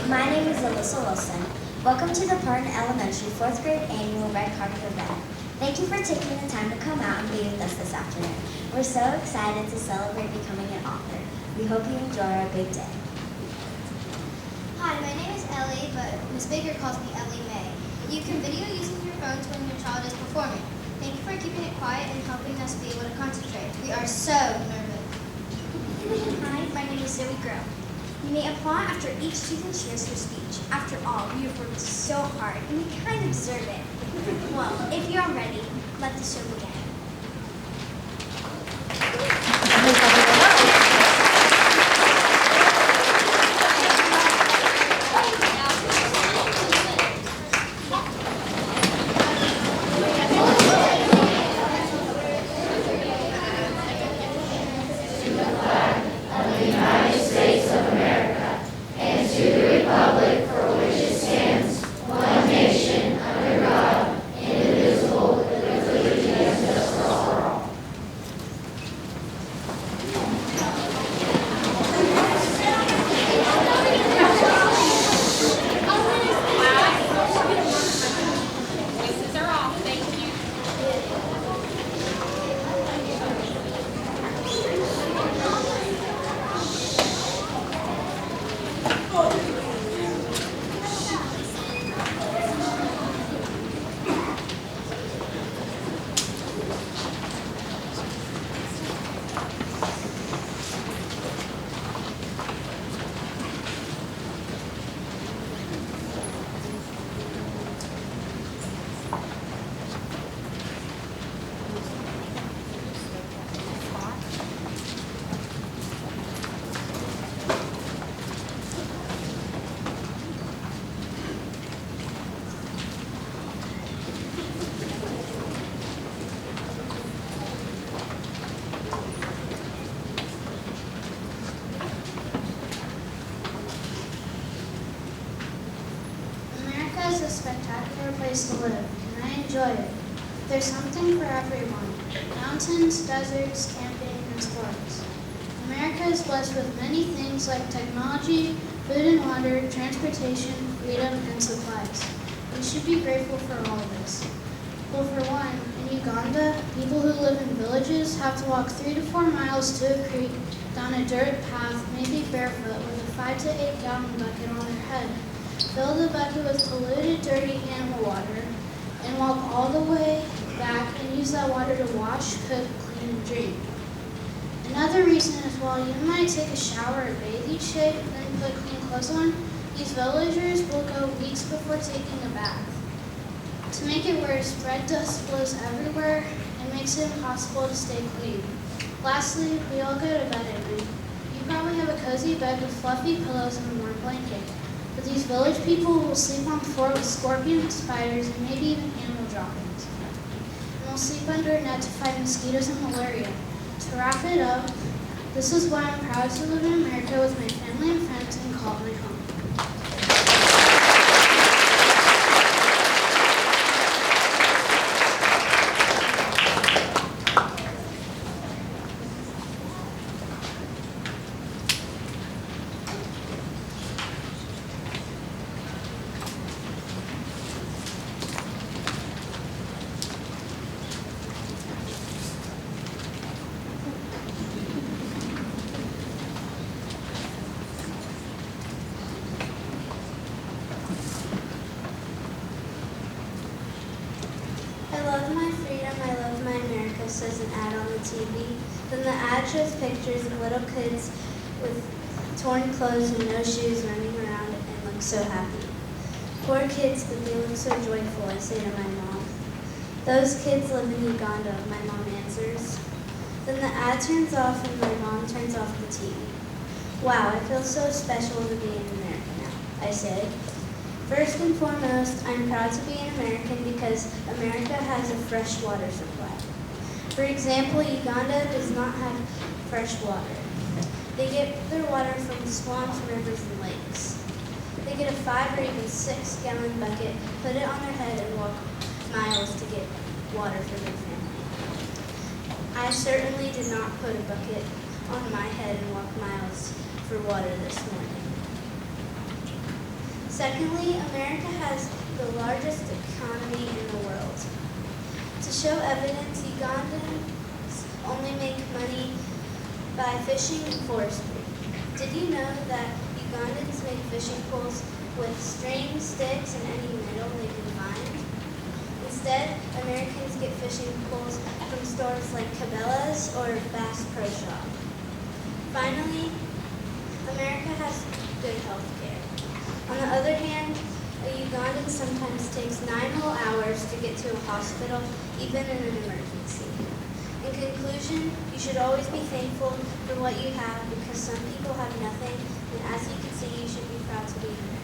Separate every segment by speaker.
Speaker 1: My name is Alyssa Wilson. Welcome to the Partin Elementary 4th grade annual Red Carpet event. Thank you for taking the time to come out and be with us this afternoon. We're so excited to celebrate becoming an author. We hope you enjoy our big day.
Speaker 2: Hi, my name is Ellie, but Miss Baker calls me Ellie May. You can video using your phones when your child is performing. Thank you for keeping it quiet and helping us be able to concentrate. We are so nervous.
Speaker 3: Hi, my name is Zoe Grow. You may applaud after each student shares their speech. After all, we have worked so hard, and we kind of deserve it. Well, if you're ready, let the show begin.
Speaker 4: America is a spectacular place to live, and I enjoy it. There's something for everyone. Mountains, deserts, camping, and sports. America is blessed with many things like technology, food and water, transportation, freedom, and supplies. We should be grateful for all of this. Well, for one, in Uganda, people who live in villages have to walk 3 to 4 miles to a creek down a dirt path, maybe barefoot, with a 5 to 8 gallon bucket on their head. Fill the bucket with polluted, dirty animal water, and walk all the way back and use that water to wash, cook, clean, and drink. Another reason is while you might take a shower or bathe each day, then put clean clothes on, these villagers will go weeks before taking a bath. To make it worse, red dust blows everywhere and makes it impossible to stay clean. Lastly, we all go to bed at night. You probably have a cozy bed with fluffy pillows and a warm blanket. But these village people will sleep on the floor with scorpions, spiders, and maybe even animal droppings. And will sleep under a net to fight mosquitoes and malaria. To wrap it up, this is why I'm proud to live in America with my family and friends and call it my home.
Speaker 1: I love my freedom, I love my America, says an ad on the TV. Then the ad shows pictures of little kids with torn clothes and no shoes running around and look so happy. Poor kids, but they look so joyful, I say to my mom. Those kids live in Uganda, my mom answers. Then the ad turns off and my mom turns off the TV. Wow, I feel so special to be in America now, I say. First and foremost, I'm proud to be an American because America has a fresh water supply. For example, Uganda does not have fresh water. They get their water from swamps, rivers, and lakes. They get a 5 or even 6 gallon bucket, put it on their head, and walk miles to get water for their family. I certainly did not put a bucket on my head and walk miles for water this morning. Secondly, America has the largest economy in the world. To show evidence, Ugandans only make money by fishing and forestry. Did you know that Ugandans make fishing poles with strings, sticks, and any metal they can find? Instead, Americans get fishing poles from stores like Cabela's or Bass Pro Shop. Finally, America has good health care. On the other hand, a Ugandan sometimes takes 9 whole hours to get to a hospital, even in an emergency. In conclusion, you should always be thankful for what you have because some people have nothing, and as you can see, you should be proud to be American.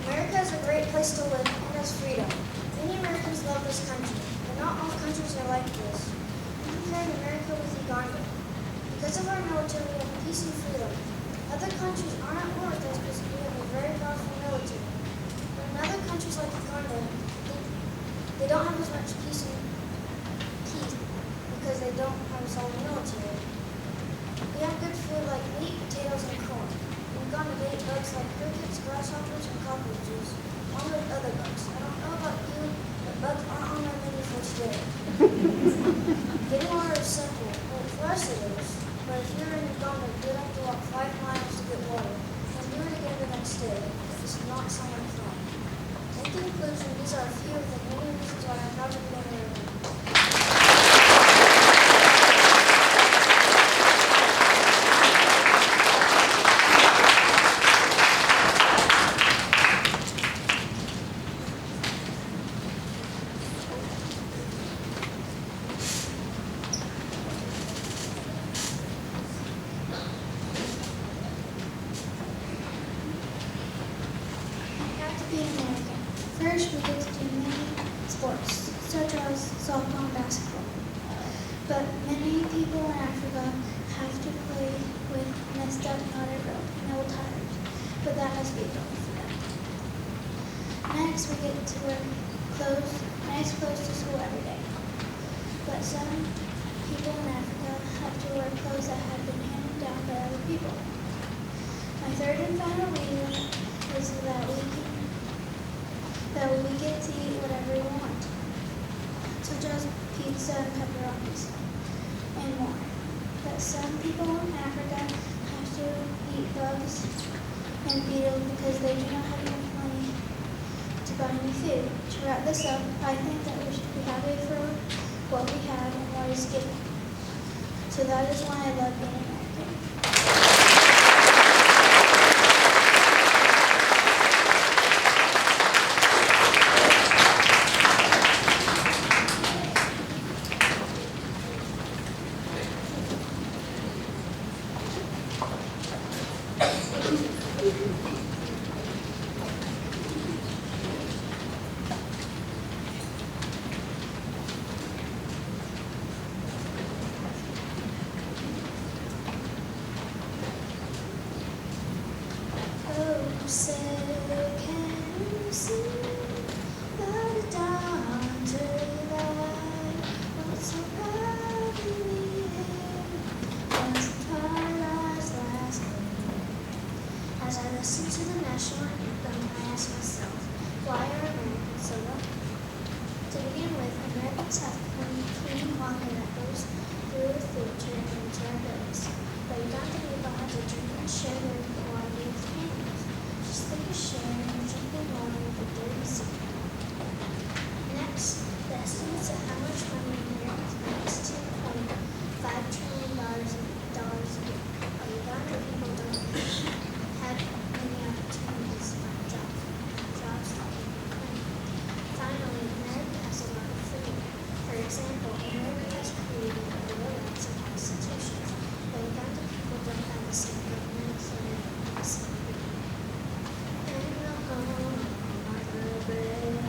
Speaker 2: America is a great place to live and has freedom. Many Americans love this country, but not all countries are like this. We compared America with Uganda. Because of our military, we have peace and freedom. Other countries aren't at war with us because we have a very powerful military. But in other countries like Uganda, they don't have as much peace because they don't have a solid military. We have good food like meat, potatoes, and corn. In Uganda, they eat bugs like crickets, grasshoppers, and cockroaches, along with other bugs. I don't know about you, but bugs aren't on my menu for today. Getting water is simple. Well, for us it is. But if you're in Uganda, you'd have to walk 5 miles to get water, and do it again the next day. This does not sound like fun. In conclusion, these are a few of the many reasons why I'm proud to be American.
Speaker 4: Being American. First, we get to do many sports, such as softball and basketball. But many people in Africa have to play with messed up knotted rope and old tires, but that must be a problem for them. Next, we get to wear nice clothes to school every day. But some people in Africa have to wear clothes that have been handed down by other people. My third and final reason is that we get to eat whatever we want, such as pizza and pepperonis, and more. But some people in Africa have to eat bugs and beetles because they do not have enough money to buy any food. To wrap this up, I think that we should be happy for what we have and what is given. So that is why I love being American.
Speaker 2: Say, can you see the dawn to light? What's so proudly here? As the twilight's last gleam. As I listen to the National Anthem, I ask myself, why are Americans so lucky? To begin with, Americans have clean water that goes through the food chain and into our bellies. But Ugandan people have to drink and share their water with animals. Just like a share and drinking water with a dirty sea. Next, the estimates of how much money Americans make is $2.5 trillion a year. But Ugandan people don't have many opportunities to find jobs like in Finally, America has a lot of freedom. For example, America has created a bill of rights and constitutions, but Ugandan people don't have the same government as America. In the home of my brother.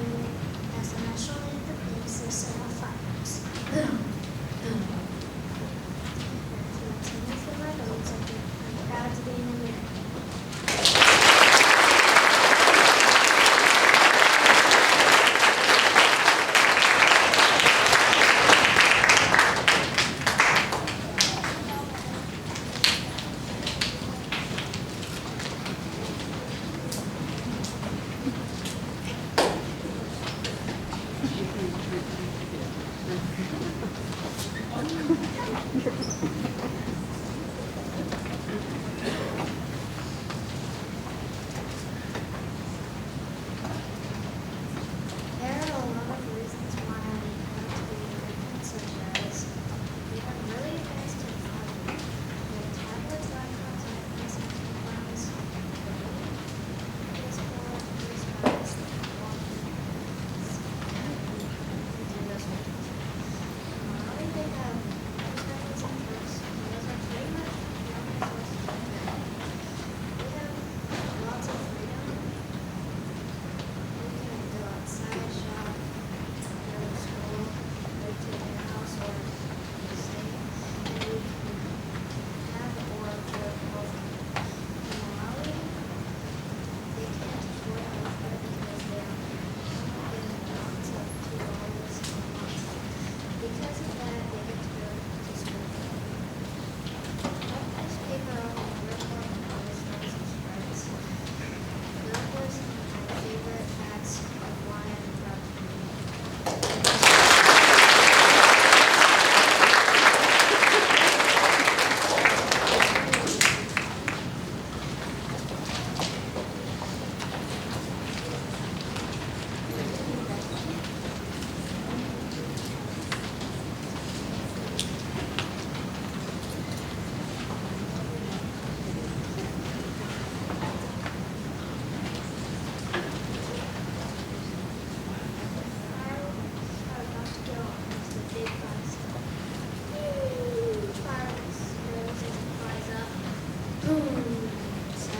Speaker 5: boom,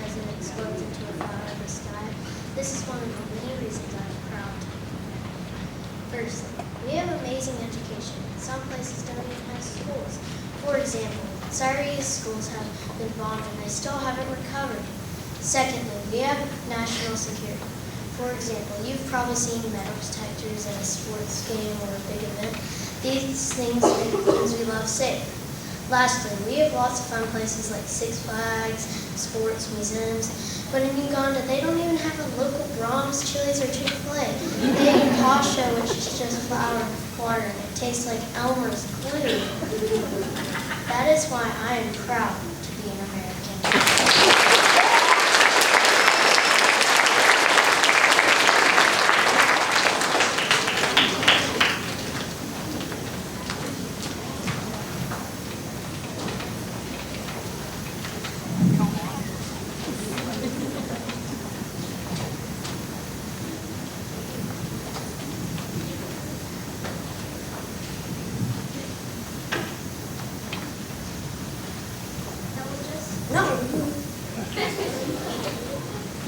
Speaker 5: as it explodes into a flower in the sky. This is one of the many reasons I'm proud. Firstly, we have amazing education. Some places don't even have schools. For example, Syria's schools have been bombed and they still haven't recovered. Secondly, we have national security. For example, you've probably seen metal detectors at a sports game or a big event. These things make the things we love safe. Lastly, we have lots of fun places like Six Flags, sports museums, but in Uganda they don't even have a local Brahms, Chili's, or Chick-fil-A. They have pasha, which is just flour and water, and it tastes like Elmer's glue. That is why I am proud to be an American.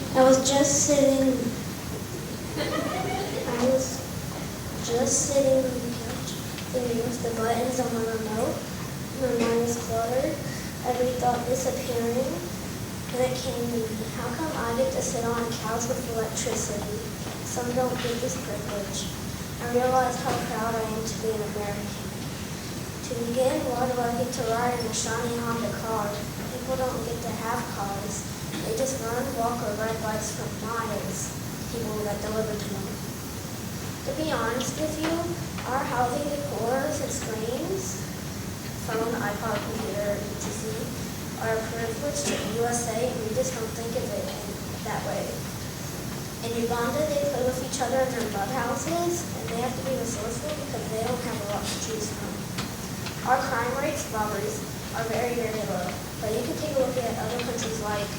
Speaker 1: I was just sitting on the couch, thinking with the buttons on my remote. My mind was cluttered. Every thought disappearing. And it came to me, how come I get to sit on a couch with electricity? Some don't get this privilege. I realized how proud I am to be an American. To begin, why do I get to ride in a shiny Honda car? People don't get to have cars. They just run, walk, or ride bikes for miles, people that deliver to them. To be honest with you, our housing decors and screens, phone, iPod, computer, etc., are a privilege to the USA, and we just don't think of it that way. In Uganda, they play with each other in their mud houses, and they have to be resourceful because they don't have a lot to choose from. Our crime rates, robberies, are very, very low, but you can take a look at other countries like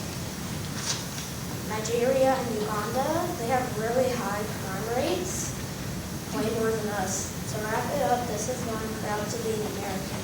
Speaker 1: Nigeria and Uganda. They have really high crime rates, way more than us. To wrap it up, this is why I'm proud to be an American.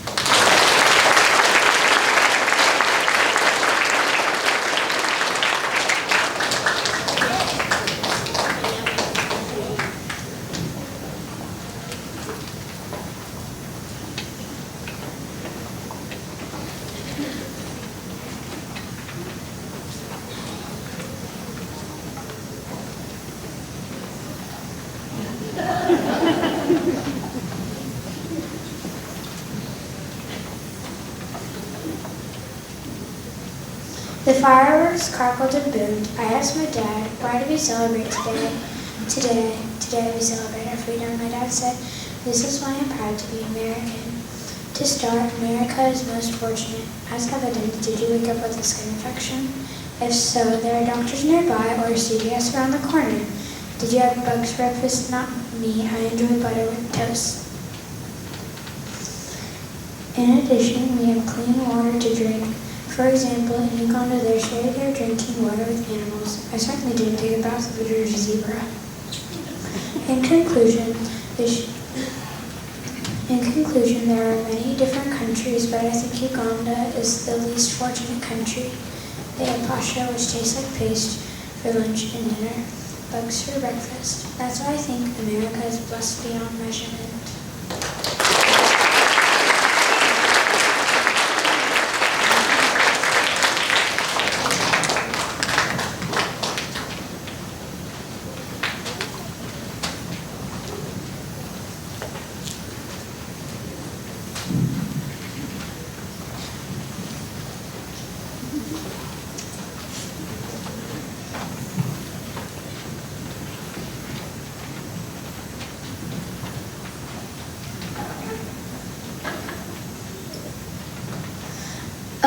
Speaker 3: The fireworks crackled and boomed. I asked my dad, why do we celebrate today? Today we celebrate our freedom. My dad said, this is why I'm proud to be American. To start, America is most fortunate. Ask evidence, did you wake up with a skin infection? If so, there are doctors nearby or a CVS around the corner. Did you have bugs for breakfast? Not me. I enjoy butter with toast. In addition, we have clean water to drink. For example, in Uganda, they share their drinking water with animals. I certainly didn't take a bath with a Jersey zebra. In conclusion, there are many different countries, but I think Uganda is the least fortunate country. They have pasha, which tastes like paste, for lunch and dinner, bugs for breakfast. That's why I think America is blessed beyond measurement.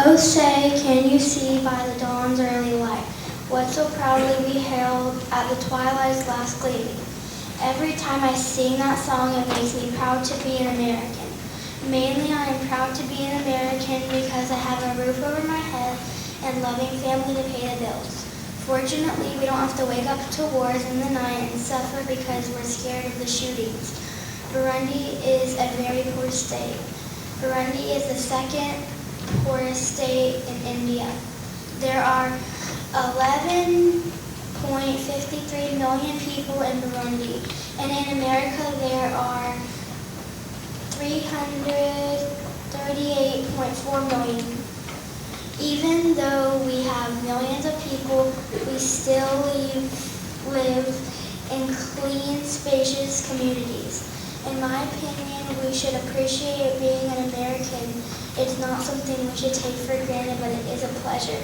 Speaker 5: Oh say, can you see by the dawn's early light, what so proudly we herald at the twilight's last gleaming? Every time I sing that song, it makes me proud to be an American. Mainly, I am proud to be an American because I have a roof over my head and loving family to pay the bills. Fortunately, we don't have to wake up to wars in the night and suffer because we're scared of the shootings. Burundi is a very poor state. Burundi is the second poorest state in India.
Speaker 3: There are 11.53 million people in Burundi, and in America there are 338.4 million. Even though we have millions of people, we still live in clean, spacious communities. In my opinion, we should appreciate being an American. It's not something we should take for granted, but it is a pleasure.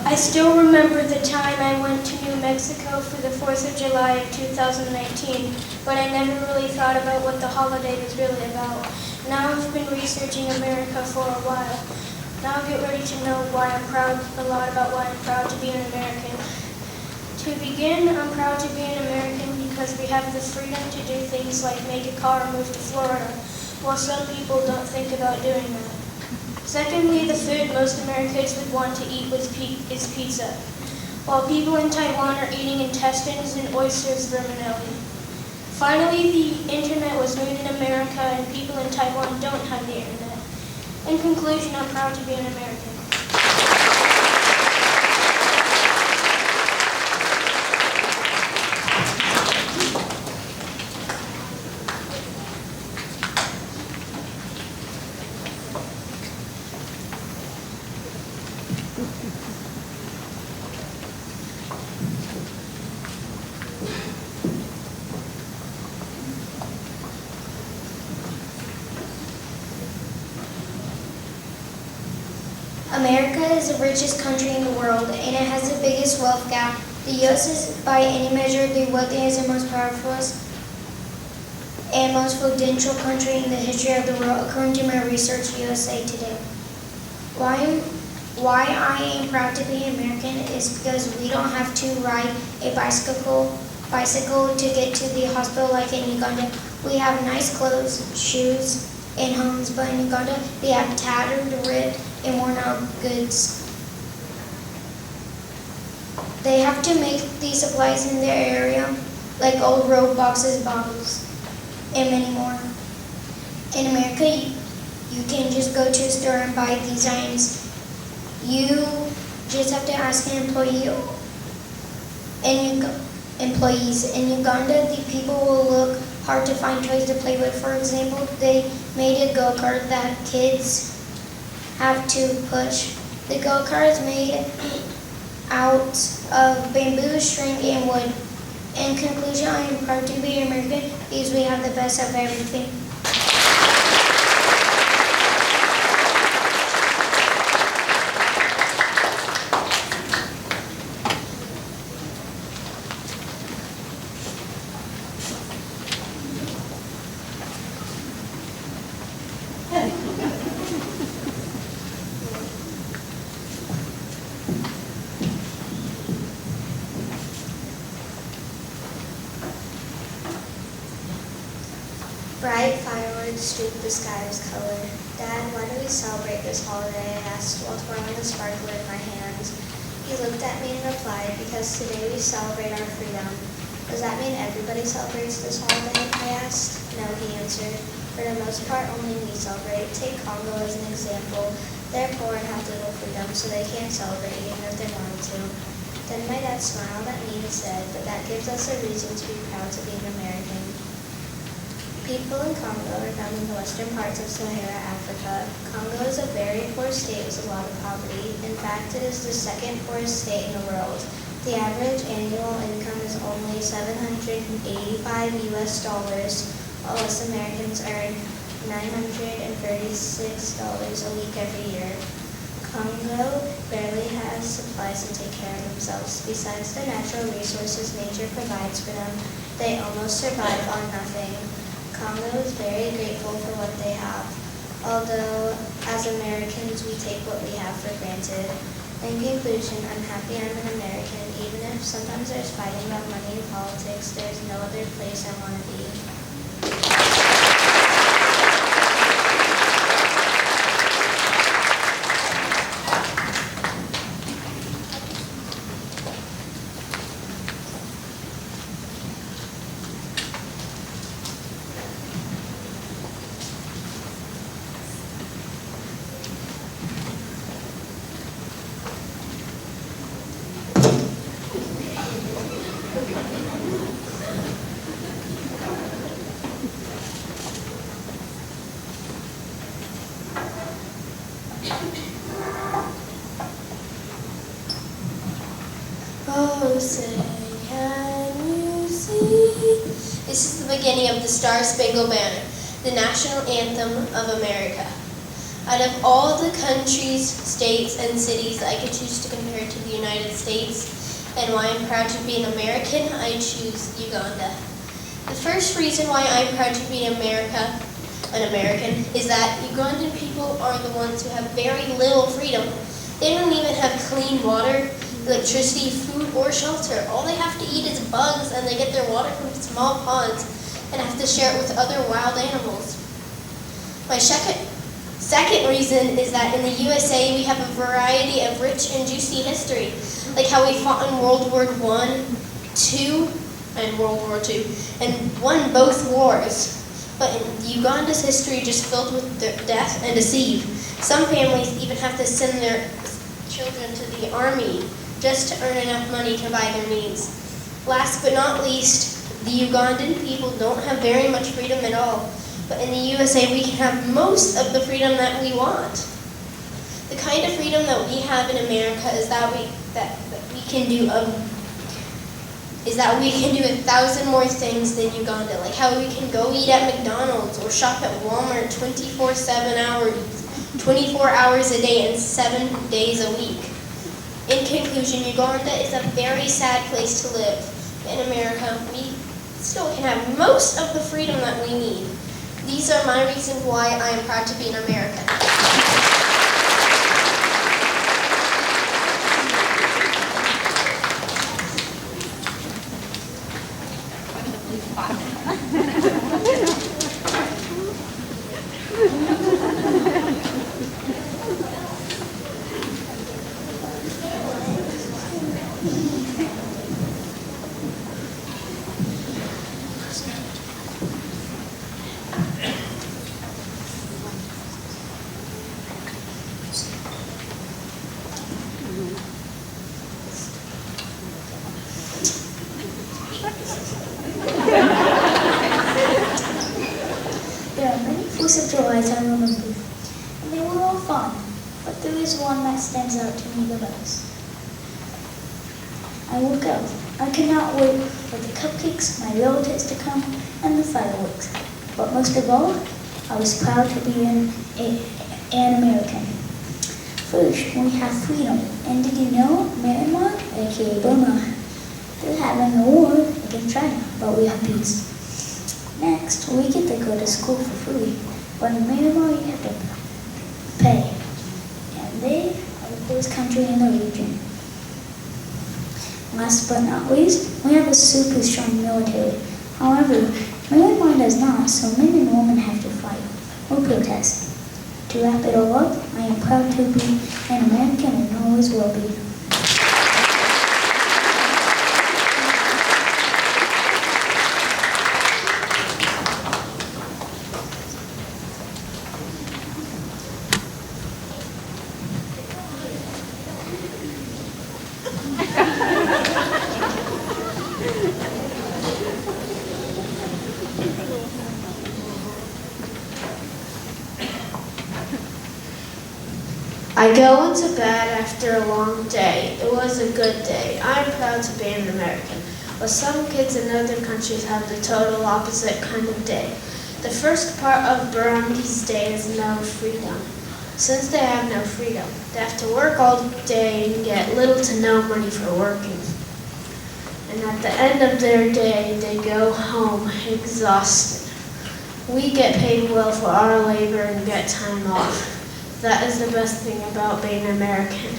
Speaker 3: I still remember the time I went to New Mexico for the 4th of July of 2019, but I never really thought about what the holiday was really about. Now I've been researching America for a while. Now I'll get ready to know why I'm proud to be an American. To begin, I'm proud to be an American because we have the freedom to do things like make a car or move to Florida, while some people don't think about doing that. Secondly, the food most Americans would want to eat is pizza, while people in Taiwan are eating intestines and oysters verminelli. Finally, the internet was made in America and people in Taiwan don't have the internet. In conclusion, I'm proud to be an American.
Speaker 2: America is the richest country in the world, and it has the biggest wealth gap. The U.S. is, by any measure, the wealthiest and most powerful and most potential country in the history of the world, according to my research USA Today. Why I am proud to be American is because we don't have to ride a bicycle to get to the hospital like in Uganda. We have nice clothes, shoes, and homes, but in Uganda they have tattered, ripped, and worn out goods. They have to make these supplies in their area, like old rope boxes, bottles, and many more. In America, you can just go to a store and buy these items. You just have to ask an employees. In Uganda, the people will look hard to find toys to play with. For example, they made a go-kart that kids have to push. The go-kart is made out of bamboo, string, and wood. In conclusion, I am proud to be American because we have the best of everything.
Speaker 1: Bright fireworks streaked the sky with color. Dad, why do we celebrate this holiday? I asked while twirling a sparkler in my hands. He looked at me and replied, because today we celebrate our freedom. Does that mean everybody celebrates this holiday? I asked. No, he answered. For the most part, only we celebrate. Take Congo as an example. They're poor and have little freedom, so they can't celebrate even if they wanted to. Then my dad smiled at me and said, but that gives us a reason to be proud to be an American. People in Congo are found in the western parts of Sahara Africa. Congo is a very poor state with a lot of poverty. In fact, it is the second poorest state in the world. The average annual income is only $785 US, while us Americans earn $936 a week every year. Congo barely has supplies to take care of themselves. Besides the natural resources nature provides for them, they almost survive on nothing. Congo is very grateful for what they have, although as Americans we take what we have for granted.
Speaker 5: In conclusion, I'm happy I'm an American. Even if sometimes there's fighting about money and politics, there's no other place I want to be.
Speaker 6: Oh, say, can you see? This is the beginning of the Star-Spangled Banner, the National Anthem of America. Out of all the countries, states, and cities I could choose to compare to the United States, and why I'm proud to be an American, I choose Uganda. The first reason why I'm proud to be an American, is that Ugandan people are the ones who have very little freedom. They don't even have clean water, electricity, food, or shelter. All they have to eat is bugs, and they get their water from small ponds and have to share it with other wild animals. My second reason is that in the USA we have a variety of rich and juicy history, like how we fought in World War I, II, and World War II, and won both wars. But Uganda's history just filled with death and deceit. Some families even have to send their children to the army just to earn enough money to buy their needs. Last but not least, the Ugandan people don't have very much freedom at all. But in the USA, we can have most of the freedom that we want. The kind of freedom that we have in America is that we can do 1,000 more things than Uganda, like how we can go eat at McDonald's or shop at Walmart 24 hours a day and 7 days a week. In conclusion, Uganda is a very sad place to live. In America, we still can have most of the freedom that we need. These are my reasons why I am proud to be an American.
Speaker 7: There are many 4th of Julys I remember, and they were all fun, but there is one that stands out to me the most. I woke up. I could not wait for the cupcakes, my relatives to come, and the fireworks. But most of all, I was proud to be an American. First, we have freedom. And did you know Myanmar, aka Burma, they're having a war against China, but we have peace. Next, we get to go to school for free, but in Myanmar you have to pay. And they are the poorest country in the region. Last but not least, we have a super strong military. However, Myanmar does not, so men and women have to fight or protest. To wrap it all up, I am proud to be an American and always will be.
Speaker 8: I go into bed after a long day. It was a good day. I'm proud to be an American. But some kids in other countries have the total opposite kind of day. The first part of Burundi's day is no freedom. Since they have no freedom, they have to work all day and get little to no money for working. And at the end of their day, they go home exhausted. We get paid well for our labor and get time off. That is the best thing about being American.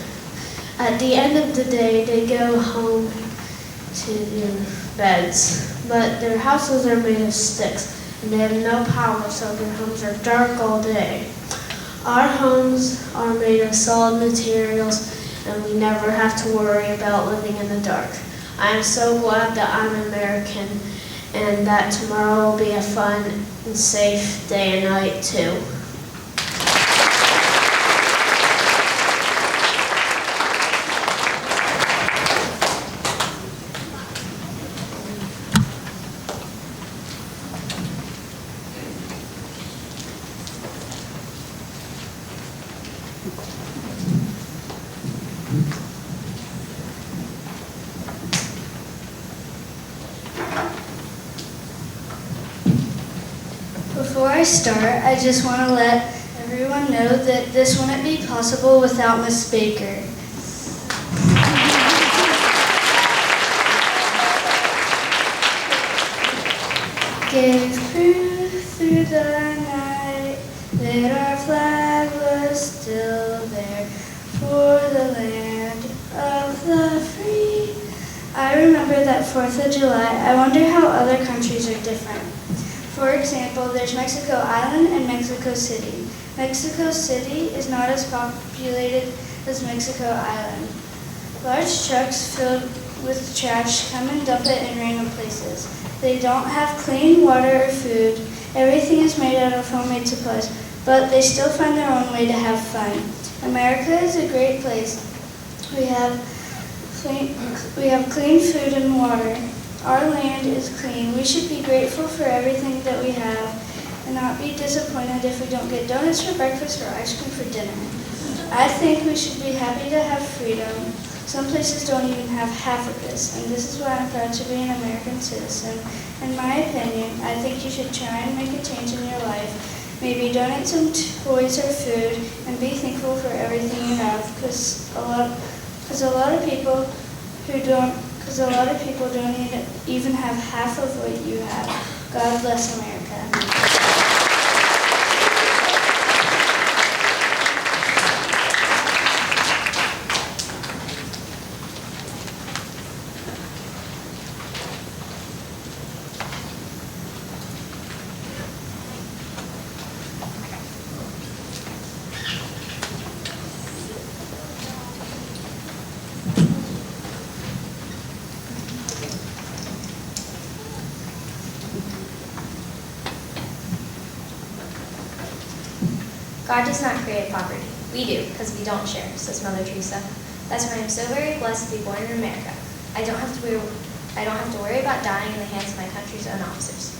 Speaker 8: At the end of the day, they go home to their beds, but their houses are made of sticks, and they have no power, so their homes are dark all day. Our homes are made of solid materials, and we never have to worry about living in the dark. I am so glad that I'm American, and that tomorrow will be a fun and safe day and night too.
Speaker 9: Before I start, I just want to let everyone know that this wouldn't be possible without Miss Baker. Gave proof through the night that our flag was still there for the land of the free. I remember that 4th of July. I wonder how other countries are different. For example, there's Mexico Island and Mexico City. Mexico City is not as populated as Mexico Island. Large trucks filled with trash come and dump it in random places. They don't have clean water or food. Everything is made out of homemade supplies, but they still find their own way to have fun. America is a great place. We have clean food and water. Our land is clean. We should be grateful for everything that we have and not be disappointed if we don't get donuts for breakfast or ice cream for dinner. I think we should be happy to have freedom. Some places don't even have half of this, and this is why I'm proud to be an American citizen. In my opinion, I think you should try and make a change in your life. Maybe donate some toys or food and be thankful for everything you have, because a lot of people don't even have half of what you have. God bless America.
Speaker 10: God does not create poverty. We do, because we don't share, says Mother Teresa. That's why I'm so very blessed to be born in America. I don't have to worry about dying in the hands of my country's own officers.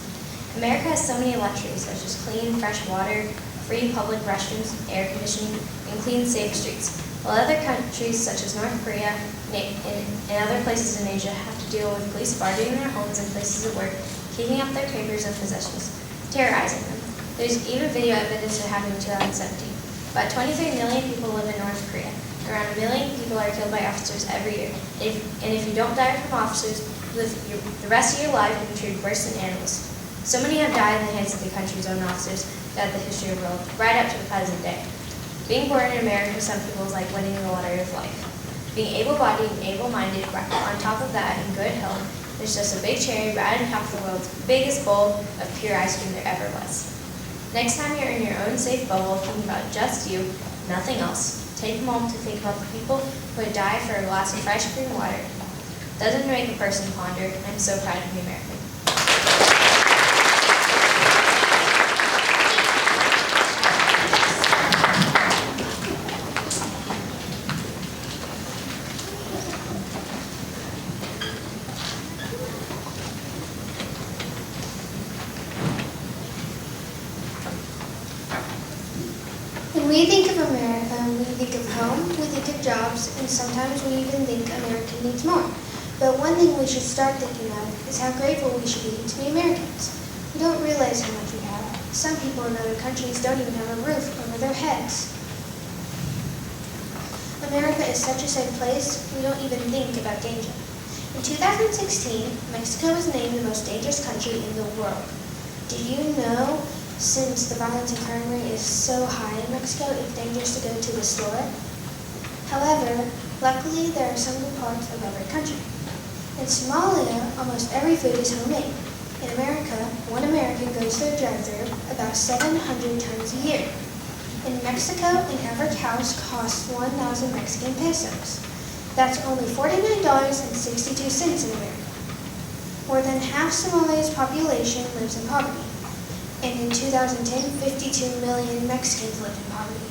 Speaker 10: America has so many luxuries, such as clean, fresh water, free public restrooms, air conditioning, and clean, safe streets, while other countries, such as North Korea and other places in Asia, have to deal with police barging their homes and places of work, kicking up their papers and possessions, terrorizing them. There's even video evidence it happened in 2017. About 23 million people live in North Korea. Around 1 million people are killed by officers every year. And if you don't die from officers, the rest of your life you'll be treated worse than animals. So many have died in the hands of the country's own officers throughout the history of the world, right up to the present day. Being born in America to some people is like winning the lottery of life. Being able-bodied and able-minded, on top of that, in good health, there's just a big cherry right on top of the world's biggest bowl of pure ice cream there ever was. Next time you're in your own safe bubble thinking about just you, nothing else, take a moment to think about the people who would die for a glass of fresh clean water. Doesn't make a person ponder. I'm so proud to be American.
Speaker 2: When we think of America, we think of home, we think of jobs, and sometimes we even think America needs more. But one thing we should start thinking of is how grateful we should be to be Americans. We don't realize how much we have. Some people in other countries don't even have a roof over their heads. America is such a safe place, we don't even think about danger. In 2016, Mexico was named the most dangerous country in the world. Did you know, since the violence and crime rate is so high in Mexico, it's dangerous to go to the store? However,
Speaker 9: Luckily, there are some good parts of every country. In Somalia, almost every food is homemade. In America, one American goes through a drive-thru about 700 times a year. In Mexico, an average house costs 1,000 Mexican pesos. That's only $49.62 in America. More than half Somalia's population lives in poverty. And in 2010, 52 million Mexicans lived in poverty.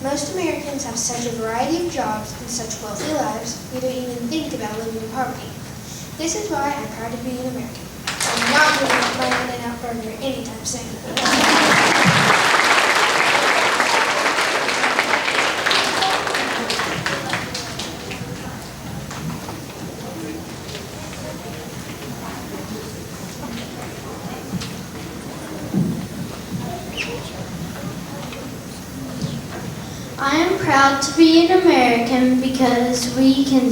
Speaker 9: Most Americans have such a variety of jobs and such wealthy lives, we don't even think about living in poverty. This is why I'm proud to be an American. I'm not giving up my In-N-Out burger anytime soon.
Speaker 4: I am proud to be an American because we can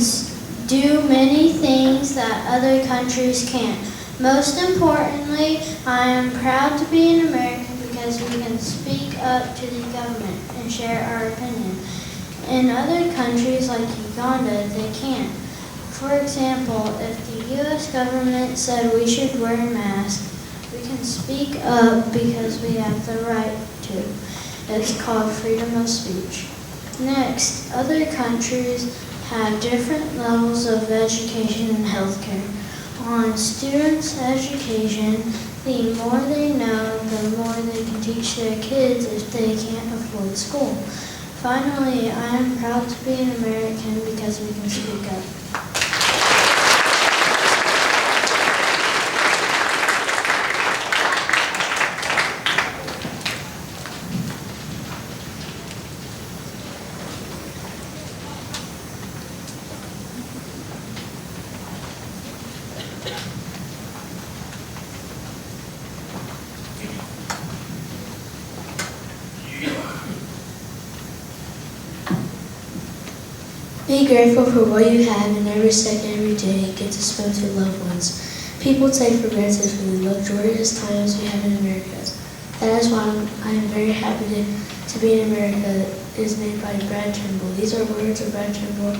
Speaker 4: do many things that other countries can't. Most importantly, I am proud to be an American because we can speak up to the government and share our opinion. In other countries like Uganda, they can't. For example, if the U.S. government said we should wear masks, we can speak up because we have the right to. It's called freedom of speech. Next, other countries have different levels of education and healthcare. On students' education, the more they know, the more they can teach their kids if they can't afford school. Finally, I am proud to be an American because we can speak up.
Speaker 11: Be grateful for what you have, and every second, every day, get to spend with your loved ones. People take for granted the luxurious times we have in America. That is why I am very happy to be in America. It is made by Brad Turnbull. These are words of Brad Turnbull,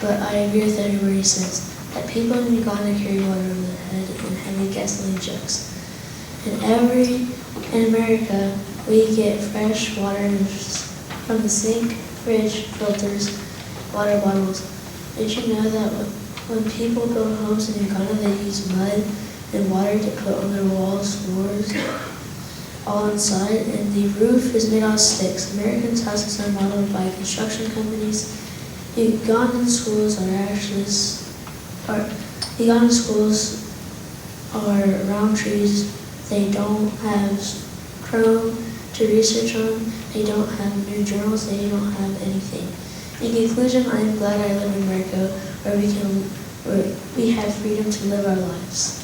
Speaker 11: but I agree with every word he says. That people in Uganda carry water over their head in heavy gasoline jugs. In America, we get fresh water from the sink, fridge, filters, water bottles. Did you know that when people build homes in Uganda, they use mud and water to put on their walls, floors, all inside, and the roof is made out of sticks. Americans' houses are modeled by construction companies. Ugandan schools are round trees. They don't have Chrome to research on. They don't have new journals. They don't have anything. In conclusion, I am glad I live in America, where we have freedom to live our lives.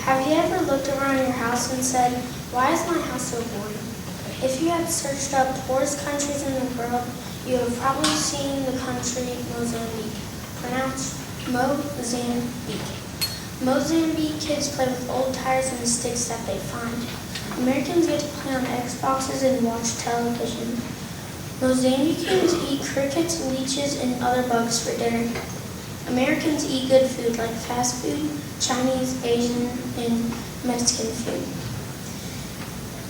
Speaker 9: Have you ever looked around your house and said, why is my house so boring? If you had searched up poorest countries in the world, you would have probably seen the country Mozambique, pronounced Mozambique. Mozambique kids play with old tires and sticks that they find. Americans get to play on Xboxes and watch television. Mozambicans eat crickets, leeches, and other bugs for dinner. Americans eat good food like fast food, Chinese, Asian, and Mexican food.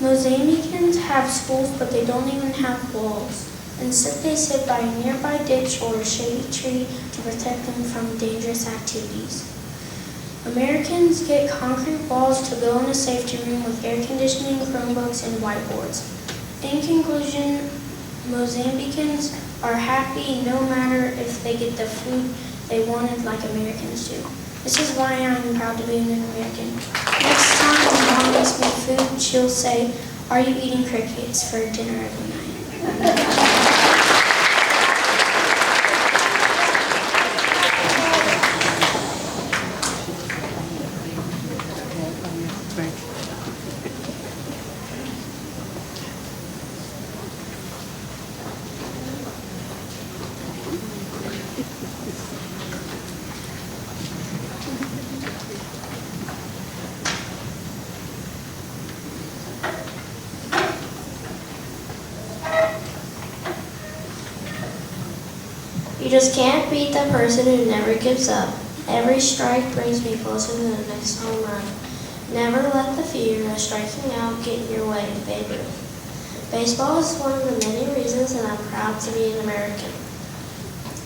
Speaker 9: Mozambicans have schools, but they don't even have walls. Instead, they sit by a nearby ditch or a shady tree to protect them from dangerous activities. Americans get concrete walls to go in a safety room with air conditioning, Chromebooks, and whiteboards. In conclusion, Mozambicans are happy no matter if they get the food they wanted like Americans do. This is why I'm proud to be an American. Next time when Mom makes me food, she'll say, "Are you eating crickets for dinner every night?"
Speaker 11: You just can't beat the person who never gives up. Every strike brings me closer to the next home run. Never let the fear of striking out get in your way, Babe Ruth. Baseball is one of the many reasons that I'm proud to be an American.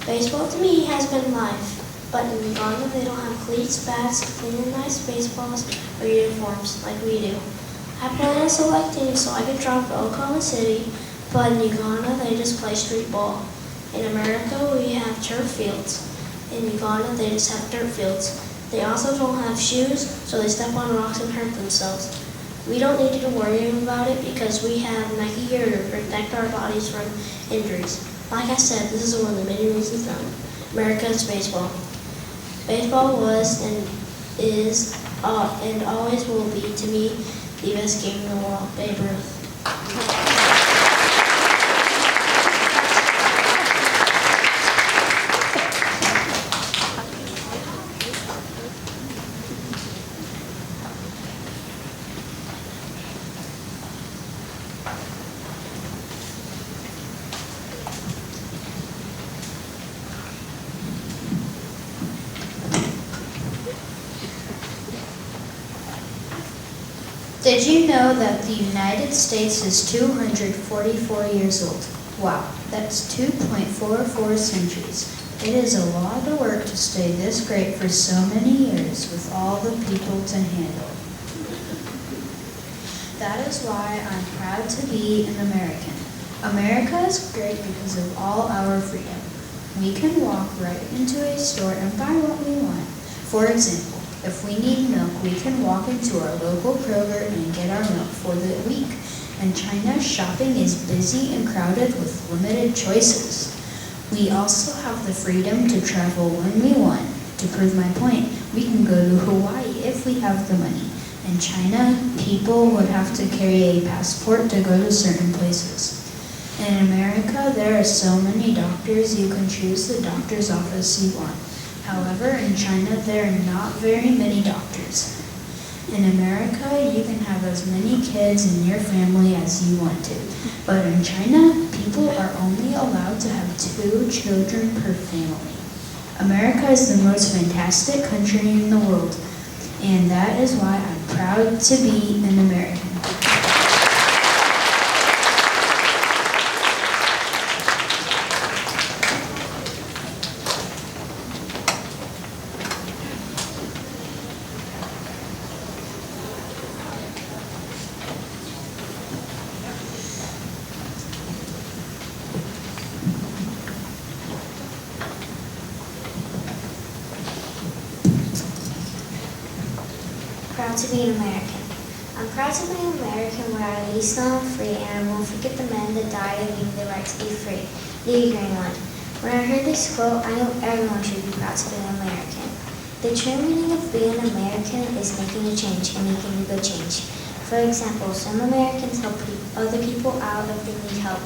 Speaker 11: Baseball to me has been life, but in Uganda they don't have cleats, bats, clean and nice baseballs, or uniforms like we do. I plan on selecting so I could drop Oklahoma City, but in Uganda they just play street ball. In America we have turf fields. In Uganda they just have dirt fields. They also don't have shoes, so they step on rocks and hurt themselves. We don't need to worry about it because we have Nike gear to protect our bodies from injuries. Like I said, this is one of the many reasons that America's baseball. Baseball was and is and always will be, to me, the best game in the world. Babe Ruth.
Speaker 12: Did you know that the United States is 244 years old? Wow, that's 2.44 centuries. It is a lot of work to stay this great for so many years with all the people to handle. That is why I'm proud to be an American. America is great because of all our freedom. We can walk right into a store and buy what we want. For example, if we need milk, we can walk into our local Kroger and get our milk for the week. In China, shopping is busy and crowded with limited choices. We also have the freedom to travel when we want. To prove my point, we can go to Hawaii if we have the money. In China, people would have to carry a passport to go to certain places. In America, there are so many doctors you can choose the doctor's office you want. However, in China, there are not very many doctors. In America, you can have as many kids in your family as you want to. But in China, people are only allowed to have 2 children per family. America is the most fantastic country in the world, and that is why I'm proud to be an American.
Speaker 3: Proud to be an American. I'm proud to be an American where at least I'm free and I won't forget the men that died and gave me the right to be free. The Greenland. When I heard this quote, I know everyone should be proud to be an American. The true meaning of being an American is making a change and making a good change. For example, some Americans help other people out if they need help.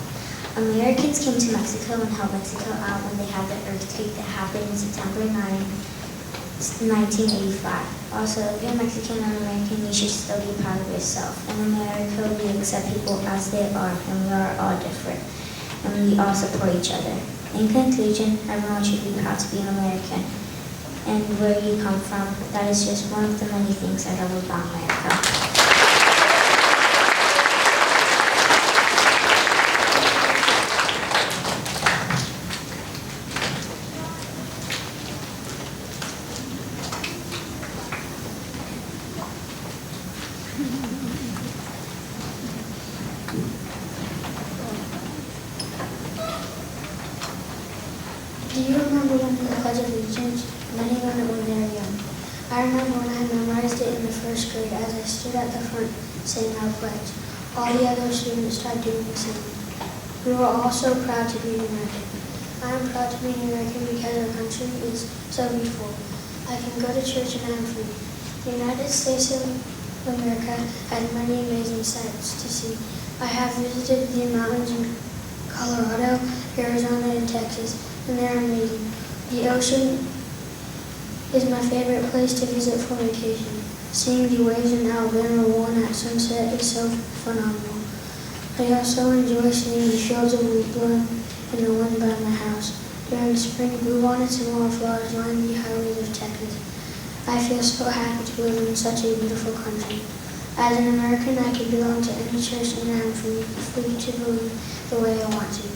Speaker 3: Americans came to Mexico and helped Mexico out when they had the earthquake that happened on September 9, 1985. Also, if you're Mexican or American, you should still be proud of yourself. In America, we accept people as they are, and we are all different. And we all support each other. In conclusion, everyone should be proud to be an American. And where you come from, that is just one of the many things I love about America.
Speaker 4: Do you remember when the Pledge of Allegiance? Many learned it when they were young. I remember when I memorized it in the first grade as I stood at the front saying our pledge. All the other students started doing the same. We were all so proud to be American. I am proud to be American because our country is so beautiful. I can go to church and I am free. The United States of America has many amazing sights to see. I have visited the mountains in Colorado, Arizona, and Texas, and they're amazing. The ocean is my favorite place to visit for vacation. Seeing the waves in Alabama one at sunset is so phenomenal. I also enjoy seeing the fields of wheat blowing in the wind by my house.
Speaker 11: during spring, bluebonnets and wildflowers line the highways of Texas. I feel so happy to live in such a beautiful country. As an American, I can belong to any church and I'm free to believe the way I want to.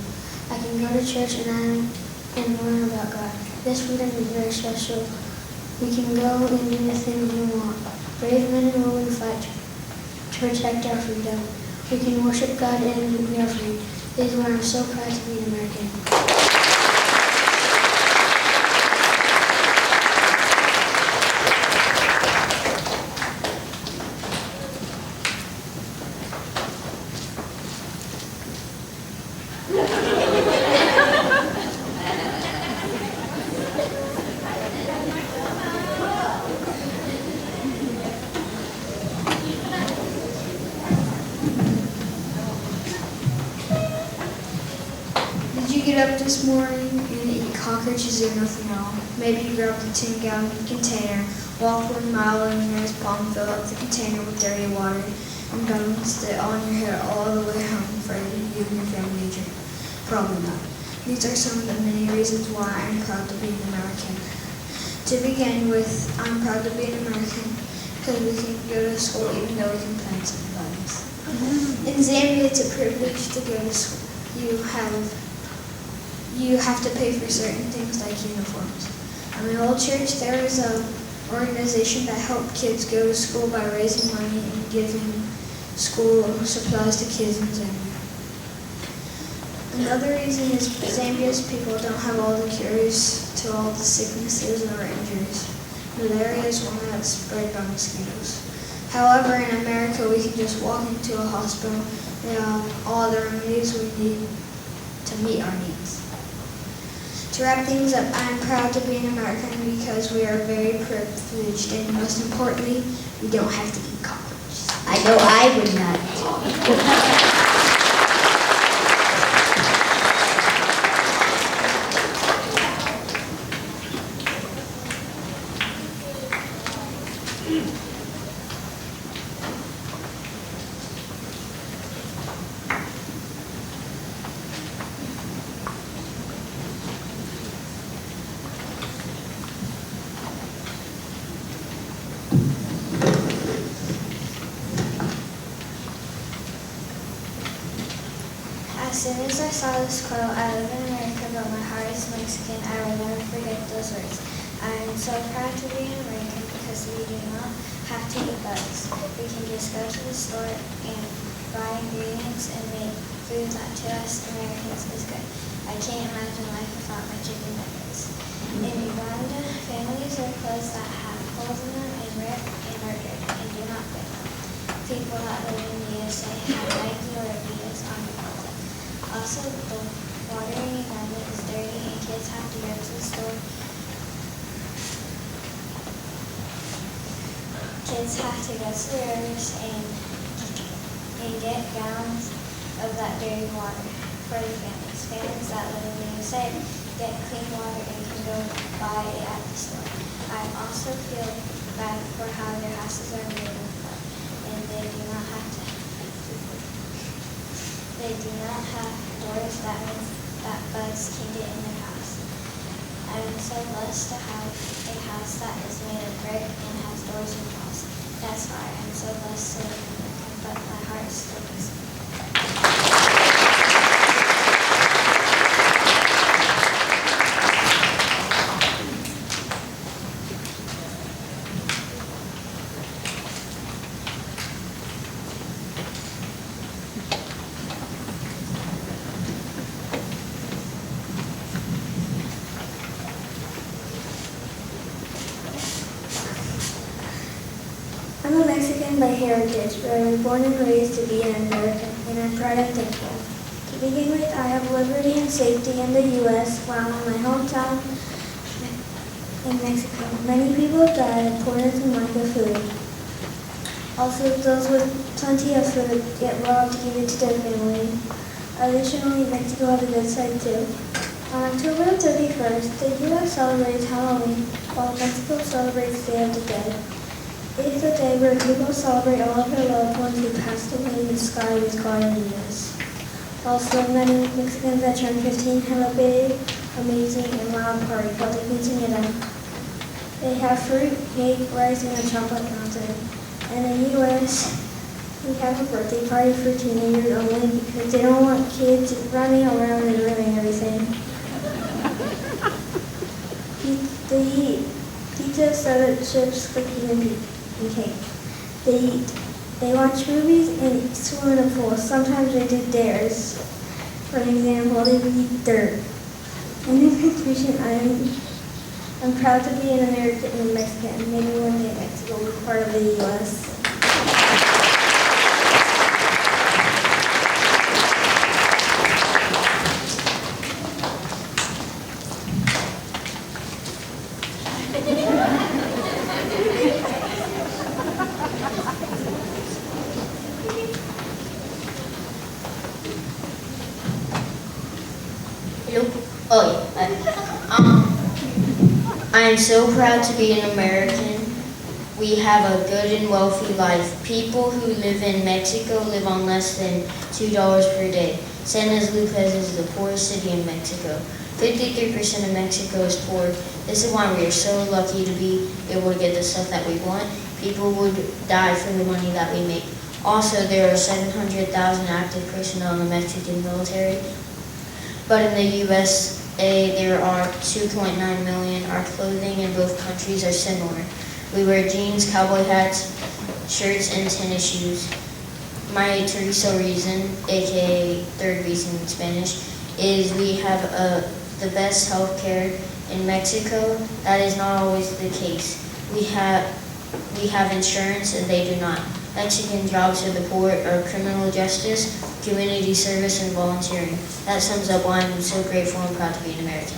Speaker 11: I can go to church and learn about God. This freedom is very special. We can go and do the things we want. Brave men and women fight to protect our freedom. We can worship God and we are free. This is why I'm so proud to be an American.
Speaker 9: Did you get up this morning and eat cockroaches or nothing at all? Maybe you grabbed a 10-gallon container, walked 1 mile in your nearest pond, filled up the container with dirty water, and balanced it on your head all the way home for you and your family to drink. Probably not. These are some of the many reasons why I'm proud to be an American. To begin with, I'm proud to be an American because we can go to school even though we can plant some buttons. In Zambia, it's a privilege to go to school. You have to pay for certain things like uniforms. At my old church, there was an organization that helped kids go to school by raising money and giving school supplies to kids in Zambia. Another reason is Zambia's people don't have all the cures to all the sicknesses or injuries. Malaria is one that's spread by mosquitoes. However, in America, we can just walk into a hospital and all the remedies we need to meet our needs. To wrap things up, I'm proud to be an American because we are very privileged and most importantly, we don't have to eat cockroaches.
Speaker 7: I know I would not.
Speaker 5: As soon as I saw this quote, I live in America, but my heart is Mexican. I will never forget those words. I am so proud to be an American because we do not have to eat bugs. We can just go to the store and buy ingredients and make food that to us Americans is good. I can't imagine life without my chicken nuggets. In Uganda, families wear clothes that have holes in them and rip and are dirty and do not fit them. People that live in the USA have Nike or Adidas on their clothing. Also, the water in Uganda is dirty and kids have to go to the store. Kids have to go to the rivers and get gallons of that dirty water for their families. Families that live in the USA get clean water and can go buy it at the store. I also feel bad for how their houses are made of mud and they do not have doors that bugs can get in their house. I am so blessed to have a house that is made of brick and has doors and walls. That's why I'm so blessed to live in America, but my heart is still Mexican.
Speaker 3: I'm a Mexican by heritage, but I was born and raised to be an American, and I'm proud and thankful. To begin with, I have liberty and safety in the U.S., while in my hometown in Mexico, many people die of poorness and lack of food. Also, those with plenty of food get robbed to give it to their family. Additionally, Mexico has a good side too. On October 31st, the U.S. celebrates Halloween, while Mexico celebrates Day of the Dead. It is a day where people celebrate all of their loved ones who passed away in the sky with God in the U.S. Also, many Mexicans that turn 15 have a big
Speaker 9: amazing and loud party called the Quinceañera. They have fruit, cake, rice, and a chocolate fountain. And in the U.S., we have a birthday party for teenagers only because they don't want kids running around and ruining everything. They eat pizza, soda, chips, cookies, and cake. They eat. They watch movies and swim in a pool. Sometimes they do dares. For example, they eat dirt. In conclusion, I'm proud to be an American and Mexican. Maybe one day Mexico will be part of the U.S.
Speaker 13: I am so proud to be an American. We have a good and wealthy life. People who live in Mexico live on less than $2 per day. San Lucas is the poorest city in Mexico. 53% of Mexico is poor. This is why we are so lucky to be able to get the stuff that we want. People would die for the money that we make. Also, there are 700,000 active personnel in the Mexican military. But in the USA, there are 2.9 million. Our clothing in both countries are similar. We wear jeans, cowboy hats, shirts, and tennis shoes. My Teresa reason, aka third reason in Spanish, is we have the best health care in Mexico. That is not always the case. We have insurance and they do not. Mexican jobs for the poor are criminal justice, community service, and volunteering. That sums up why I'm so grateful and proud to be an American.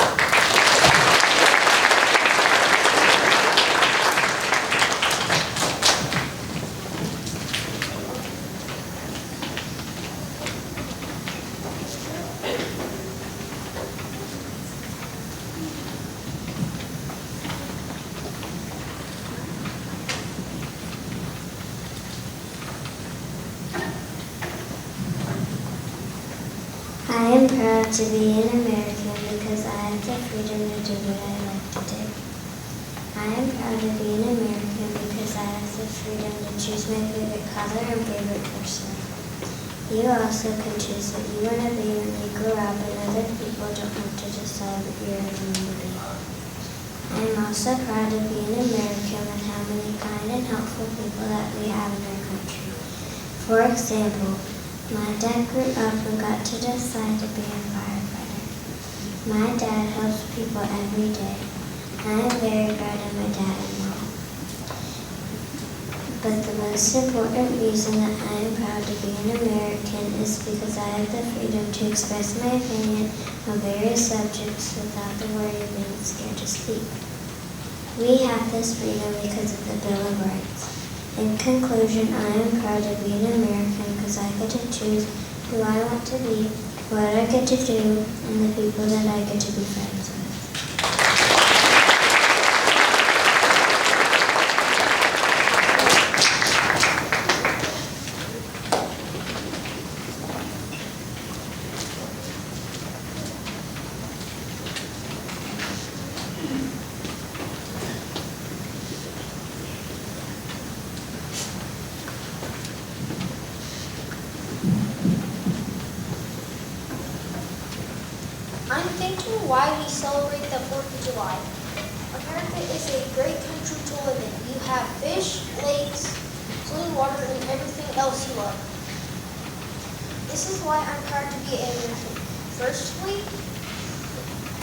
Speaker 5: I am proud to be an American because I have the freedom to do what I like to do. I am proud to be an American because I have the freedom to choose my favorite color and favorite person. You also can choose what you want to be when you grow up, and other people don't have to decide what you're going to be. I am also proud to be an American with how many kind and helpful people that we have in our country. For example, my dad grew up and got to decide to be a firefighter. My dad helps people every day. I am very proud of my dad and mom. But the most important reason that I am proud to be an American is because I have the freedom to express my opinion on various subjects without the worry of being scared to speak. We have this freedom because of the Bill of Rights. In conclusion, I am proud to be an American because I get to choose who I want to be, what I get to do, and the people that I get to be friends with.
Speaker 2: I'm thinking why we celebrate the 4th of July. America is a great country to live in. You have fish, lakes, clean water, and everything else you love. This is why I'm proud to be an American. Firstly,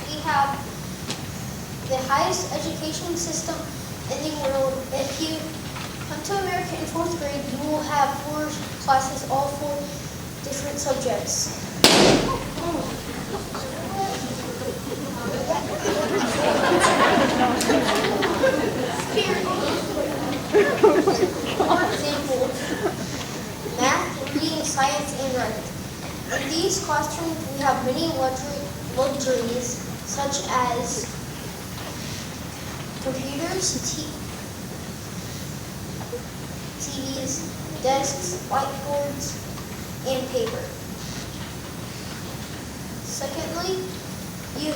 Speaker 2: we have the highest education system in the world. If you come to America in 4th grade, you will have 4 classes, all 4 different subjects. For example, math, reading, science, and writing. In these classrooms, we have many luxuries such as computers, TVs, desks, whiteboards, and paper. Secondly, you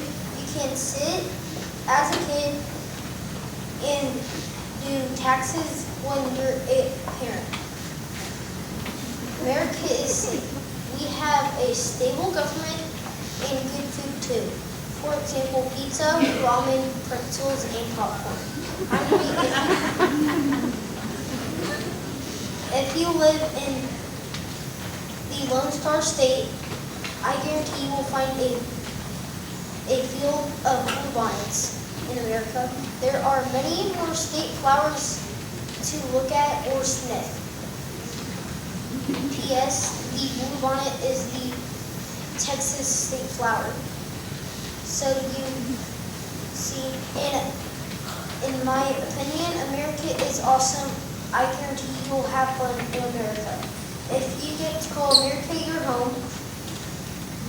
Speaker 2: can sit as a kid and do taxes when you're a parent. America is safe. We have a stable government and good food too. For example, pizza, ramen, pretzels, and popcorn. I'm gonna eat If you live in the Lone Star State, I guarantee you will find a field of bluebonnets in America. There are many more state flowers to look at or sniff. P.S. The bluebonnet is the Texas state flower. So you see, in my opinion, America is awesome. I guarantee you will have fun in America. If you get to call America your home,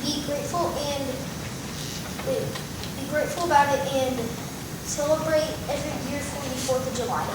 Speaker 2: be grateful about it and celebrate every year for the 4th of July.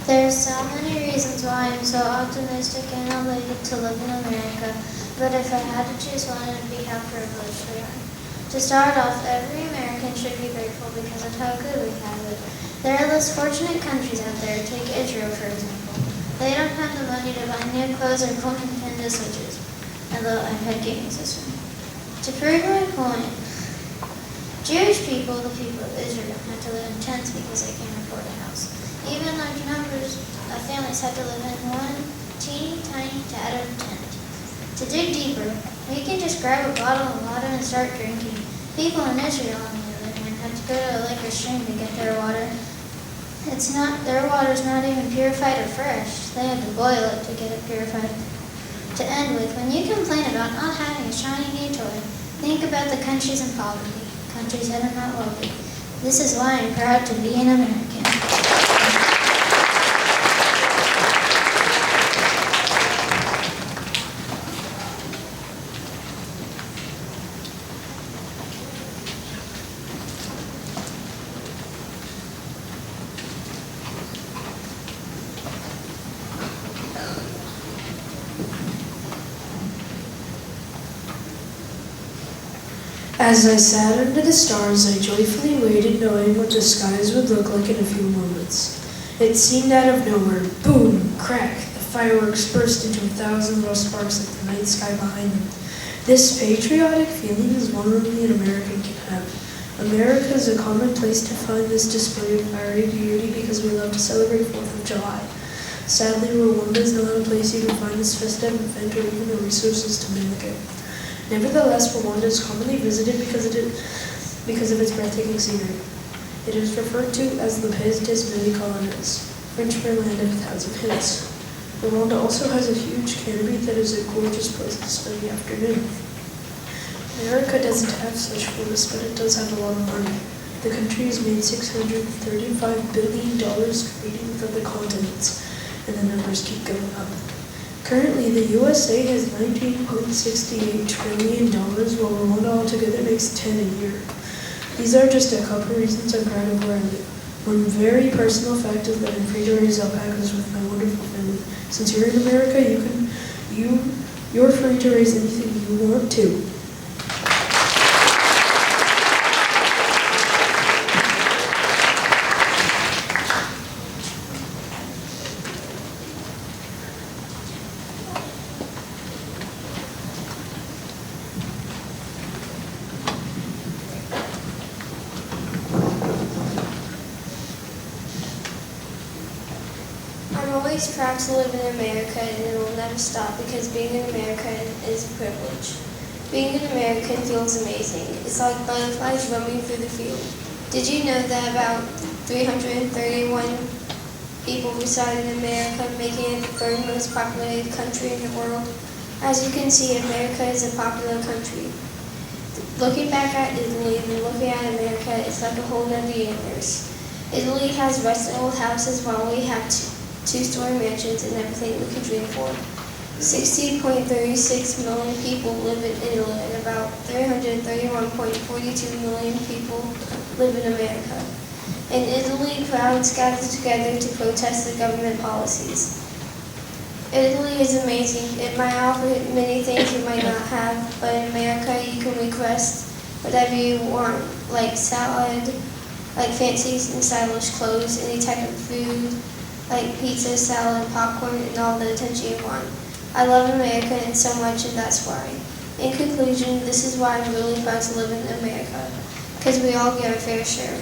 Speaker 5: There are so many reasons why I'm so optimistic and elated to live in America, but if I had to choose one, it would be how privileged we are. To start off, every American should be grateful because of how good we have it. There are less fortunate countries out there. Take Israel, for example. They don't have the money to buy new clothes or cool Nintendo Switches, although I've had gaming system. To prove my point, Jewish people, the people of Israel, had to live in tents because they can't afford a house. Even large numbers of families had to live in one teeny tiny tattered tent. To dig deeper, we can just grab a bottle of water and start drinking. People in Israel, on the other hand, had to go to a lake or stream to get their water. Their water's not even purified or fresh. They had to boil it to get it purified. To end with, when you complain about not having a shiny new toy, think about the countries in poverty, countries that are not wealthy. This is why I'm proud to be an American.
Speaker 14: As I sat under the stars, I joyfully waited, knowing what the skies would look like in a few moments. It seemed out of nowhere. Boom! Crack! The fireworks burst into 1,000 little sparks like the night sky behind them. This patriotic feeling is one only an American can have. America is a common place to find this display of fiery beauty because we love to celebrate 4th of July. Sadly, Rwanda is not a place you can find this festive event or even the resources to mimic it. Nevertheless, Rwanda is commonly visited because of its breathtaking scenery. It is referred to as the Pays des Mille Collines, French for land of 1,000 hills. Rwanda also has a huge canopy that is a gorgeous place to spend the afternoon. America doesn't have such forests, but it does have a lot of money. The country has made $635 billion trading with other continents, and the numbers keep going up. Currently, the USA has $19.68 trillion, while Rwanda altogether makes 10 a year. These are just a couple reasons I'm proud of where I live. One very personal fact is that I'm free to raise alpacas with my wonderful family. Since you're in America, you're free to raise anything you want to.
Speaker 9: I'm always proud to live in America, and it will never stop because being an American is a privilege. Being an American feels amazing. It's like butterflies roaming through the field. Did you know that about 331 people reside in America, making it the third most populated country in the world? As you can see, America is a popular country. Looking back at Italy and looking at America, it's like a whole other universe. Italy has rusty old houses while we have two-story mansions and everything we could dream for. 60.36 million people live in Italy and about 331.42 million people live in America. In Italy, crowds gather together to protest the government policies. Italy is amazing. It might offer many things you might not have, but in America you can request whatever you want, like salad, like fancy and stylish clothes, any type of food, like pizza, salad, popcorn, and all the attention you want. I love America and so much, and that's why. In conclusion, this is why I'm really proud to live in America, because we all get our fair share.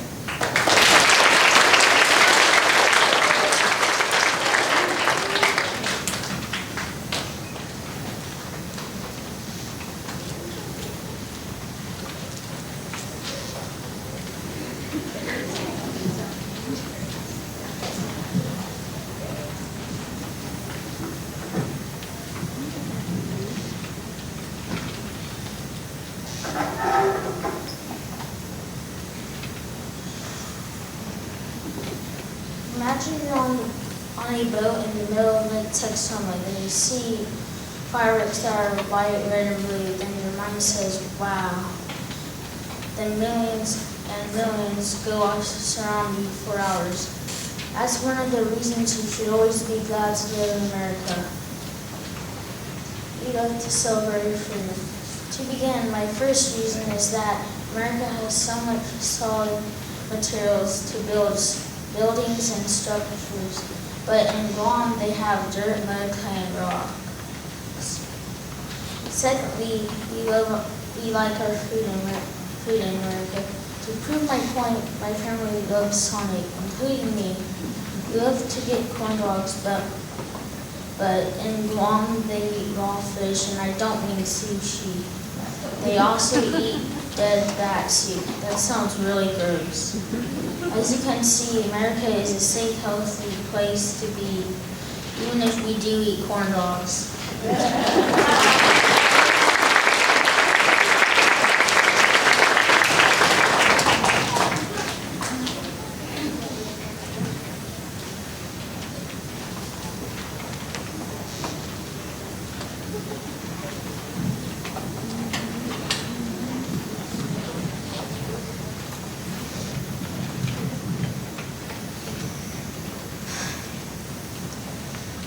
Speaker 11: Imagine you're on a boat in the middle of Lake Texoma, and you see fireworks that are white, red, and blue. Then your mind says, wow. Then millions and millions go off to surround you for hours. That's one of the reasons you should always be glad to live in America. We like to celebrate freedom. To begin, my first reason is that America has so much solid materials to build buildings and structures, but in Guam they have dirt, mud, clay, and rock. Secondly, we like our food in America. To prove my point, my family loves Sonic, including me. We love to get corn dogs, but in Guam they eat raw fish, and I don't mean sushi. They also eat dead bat soup. That sounds really gross. As you can see, America is a safe, healthy place to be, even if we do eat corn dogs.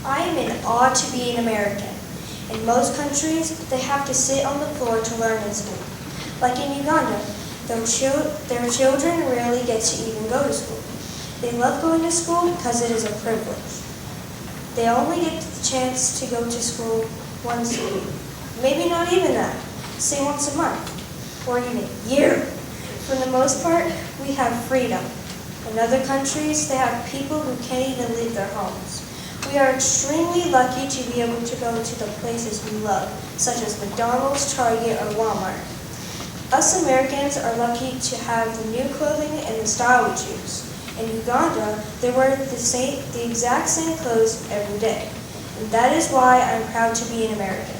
Speaker 9: I am in awe to be an American. In most countries, they have to sit on the floor to learn in school. Like in Uganda, their children rarely get to even go to school. They love going to school because it is a privilege. They only get the chance to go to school once a week. Maybe not even that, say once a month, or even a year. For the most part, we have freedom. In other countries, they have people who can't even leave their homes. We are extremely lucky to be able to go to the places we love, such as McDonald's, Target, or Walmart. Us Americans are lucky to have the new clothing and the style we choose. In Uganda, they wear the exact same clothes every day. And that is why I'm proud to be an American.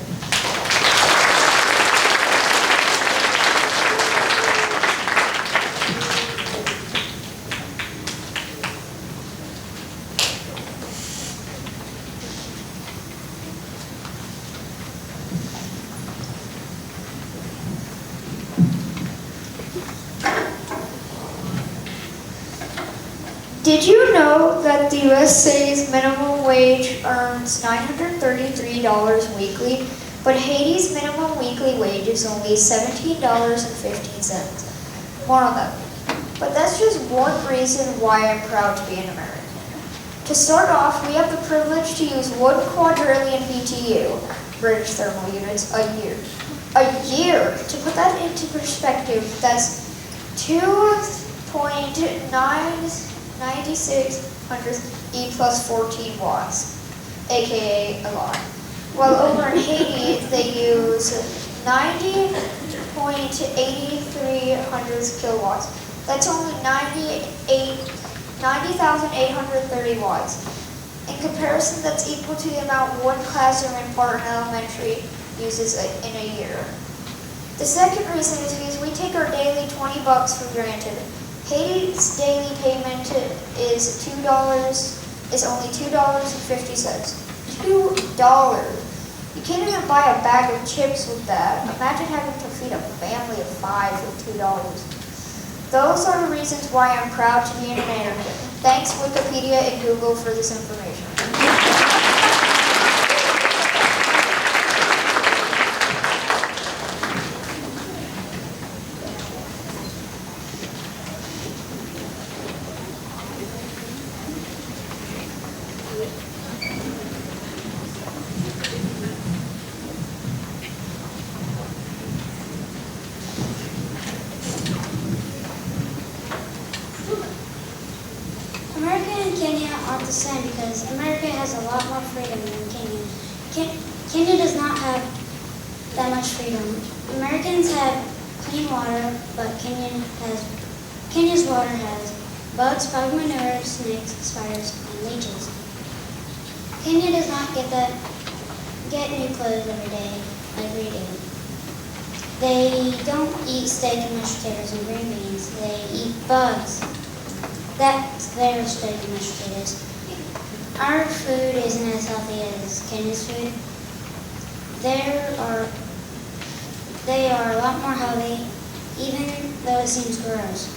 Speaker 15: Did you know that the USA's minimum wage earns $933 weekly, but Haiti's minimum weekly wage is only $17.15? More on that. But that's just one reason why I'm proud to be an American. To start off, we have the privilege to use 1 quadrillion BTU, British thermal units, a year. A year! To put that into perspective, that's 2.96 E plus 14 watts, aka a lot. While over in Haiti, they use 90.83 kilowatts. That's only 90,830 watts. In comparison, that's equal to the amount one classroom in Partin Elementary uses in a year. The second reason is because we take our daily $20 for granted. Haiti's daily payment is only $2.50. $2. You can't even buy a bag of chips with that. Imagine having to feed a family of 5 with $2. Those are the reasons why I'm proud to be an American. Thanks Wikipedia and Google for this information.
Speaker 3: America and Kenya aren't the same because America has a lot more freedom than Kenya. Kenya does not have that much freedom. Americans have clean water, but Kenya's water has bugs, bug manure, snakes, spiders, and leeches. Kenya does not get new clothes every day like we do. They don't eat steak and mashed potatoes and green beans. They eat bugs. That's their steak and mashed potatoes. Our food isn't as healthy as Kenya's food. They are a lot more healthy, even though it seems gross.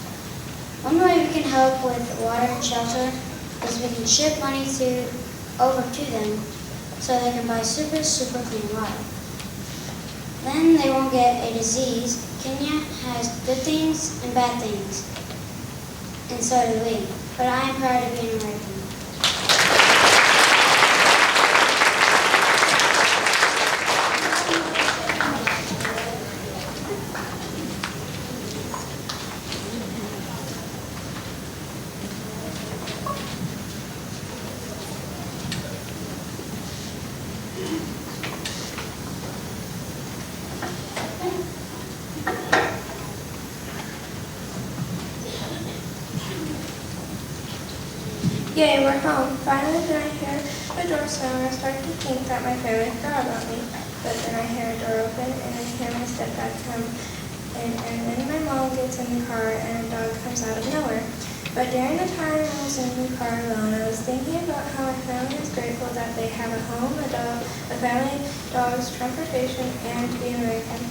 Speaker 3: One way we can help with water and shelter is we can ship money over to them so they can buy super clean water. Then they won't get a disease. Kenya has good things and bad things, and so do we. But I am proud to be an American.
Speaker 9: Yay, we're home. Finally, then I hear the door slam and I start to think that my family forgot about me. But then I hear a door open and I hear my stepdad come in, and then my mom gets in the car and a dog comes out of nowhere. But during the time I was in the car alone, I was thinking about how my family is grateful that they have a home, a family, dogs, transportation, and to be American.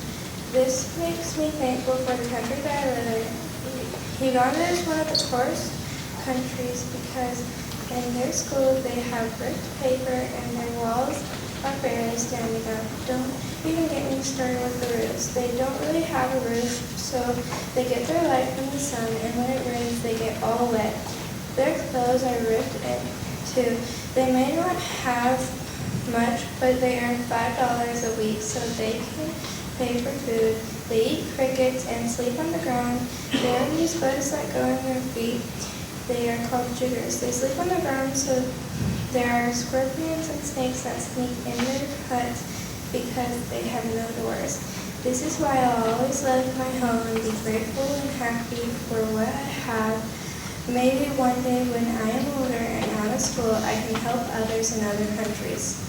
Speaker 9: This makes me thankful for the country that I live in. Uganda is one of the poorest countries because in their schools they have bricked paper and their walls are barely standing up. Don't even get me started with the roofs. They don't really have a roof, so they get their light from the sun, and when it rains they get all wet. Their clothes are ripped in too. They may not have much, but they earn $5 a week so they can pay for food. They eat crickets and sleep on the ground. They have these bugs that go in their feet. They are called jiggers. They sleep on the ground, so there are scorpions and snakes that sneak in their huts because they have no doors. This is why I'll always love my home and be grateful and happy for what I have. Maybe one day when I am older and out of school, I can help others in other countries.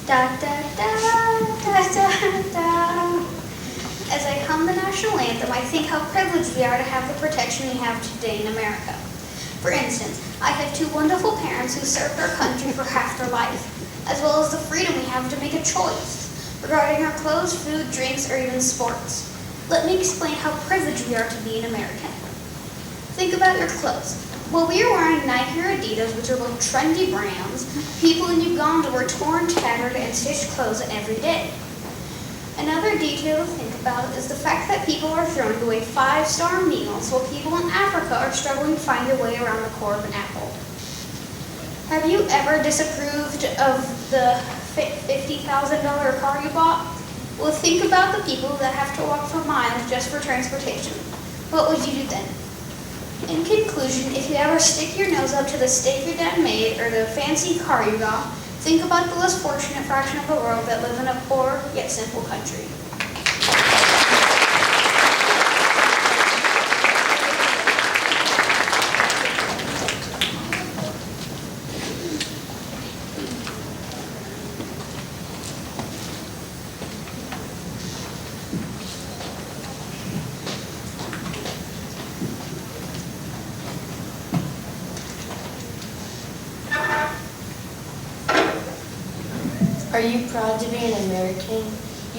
Speaker 2: Da, da, da, da, da, da. As I hum the National Anthem, I think how privileged we are to have the protection we have today in America. For instance, I have two wonderful parents who served our country for half their life, as well as the freedom we have to make a choice regarding our clothes, food, drinks, or even sports. Let me explain how privileged we are to be an American. Think about your clothes. While we are wearing Nike or Adidas, which are both trendy brands, people in Uganda wear torn, tattered, and stitched clothes every day. Another detail to think about is the fact that people are throwing away 5-star meals while people in Africa are struggling to find their way around the core of an apple. Have you ever disapproved of the $50,000 car you bought? Well, think about the people that have to walk for miles just for transportation. What would you do then?
Speaker 15: In conclusion, if you ever stick your nose up to the steak your dad made or the fancy car you got, think about the less fortunate fraction of the world that live in a poor yet simple country.
Speaker 13: Are you proud to be an American?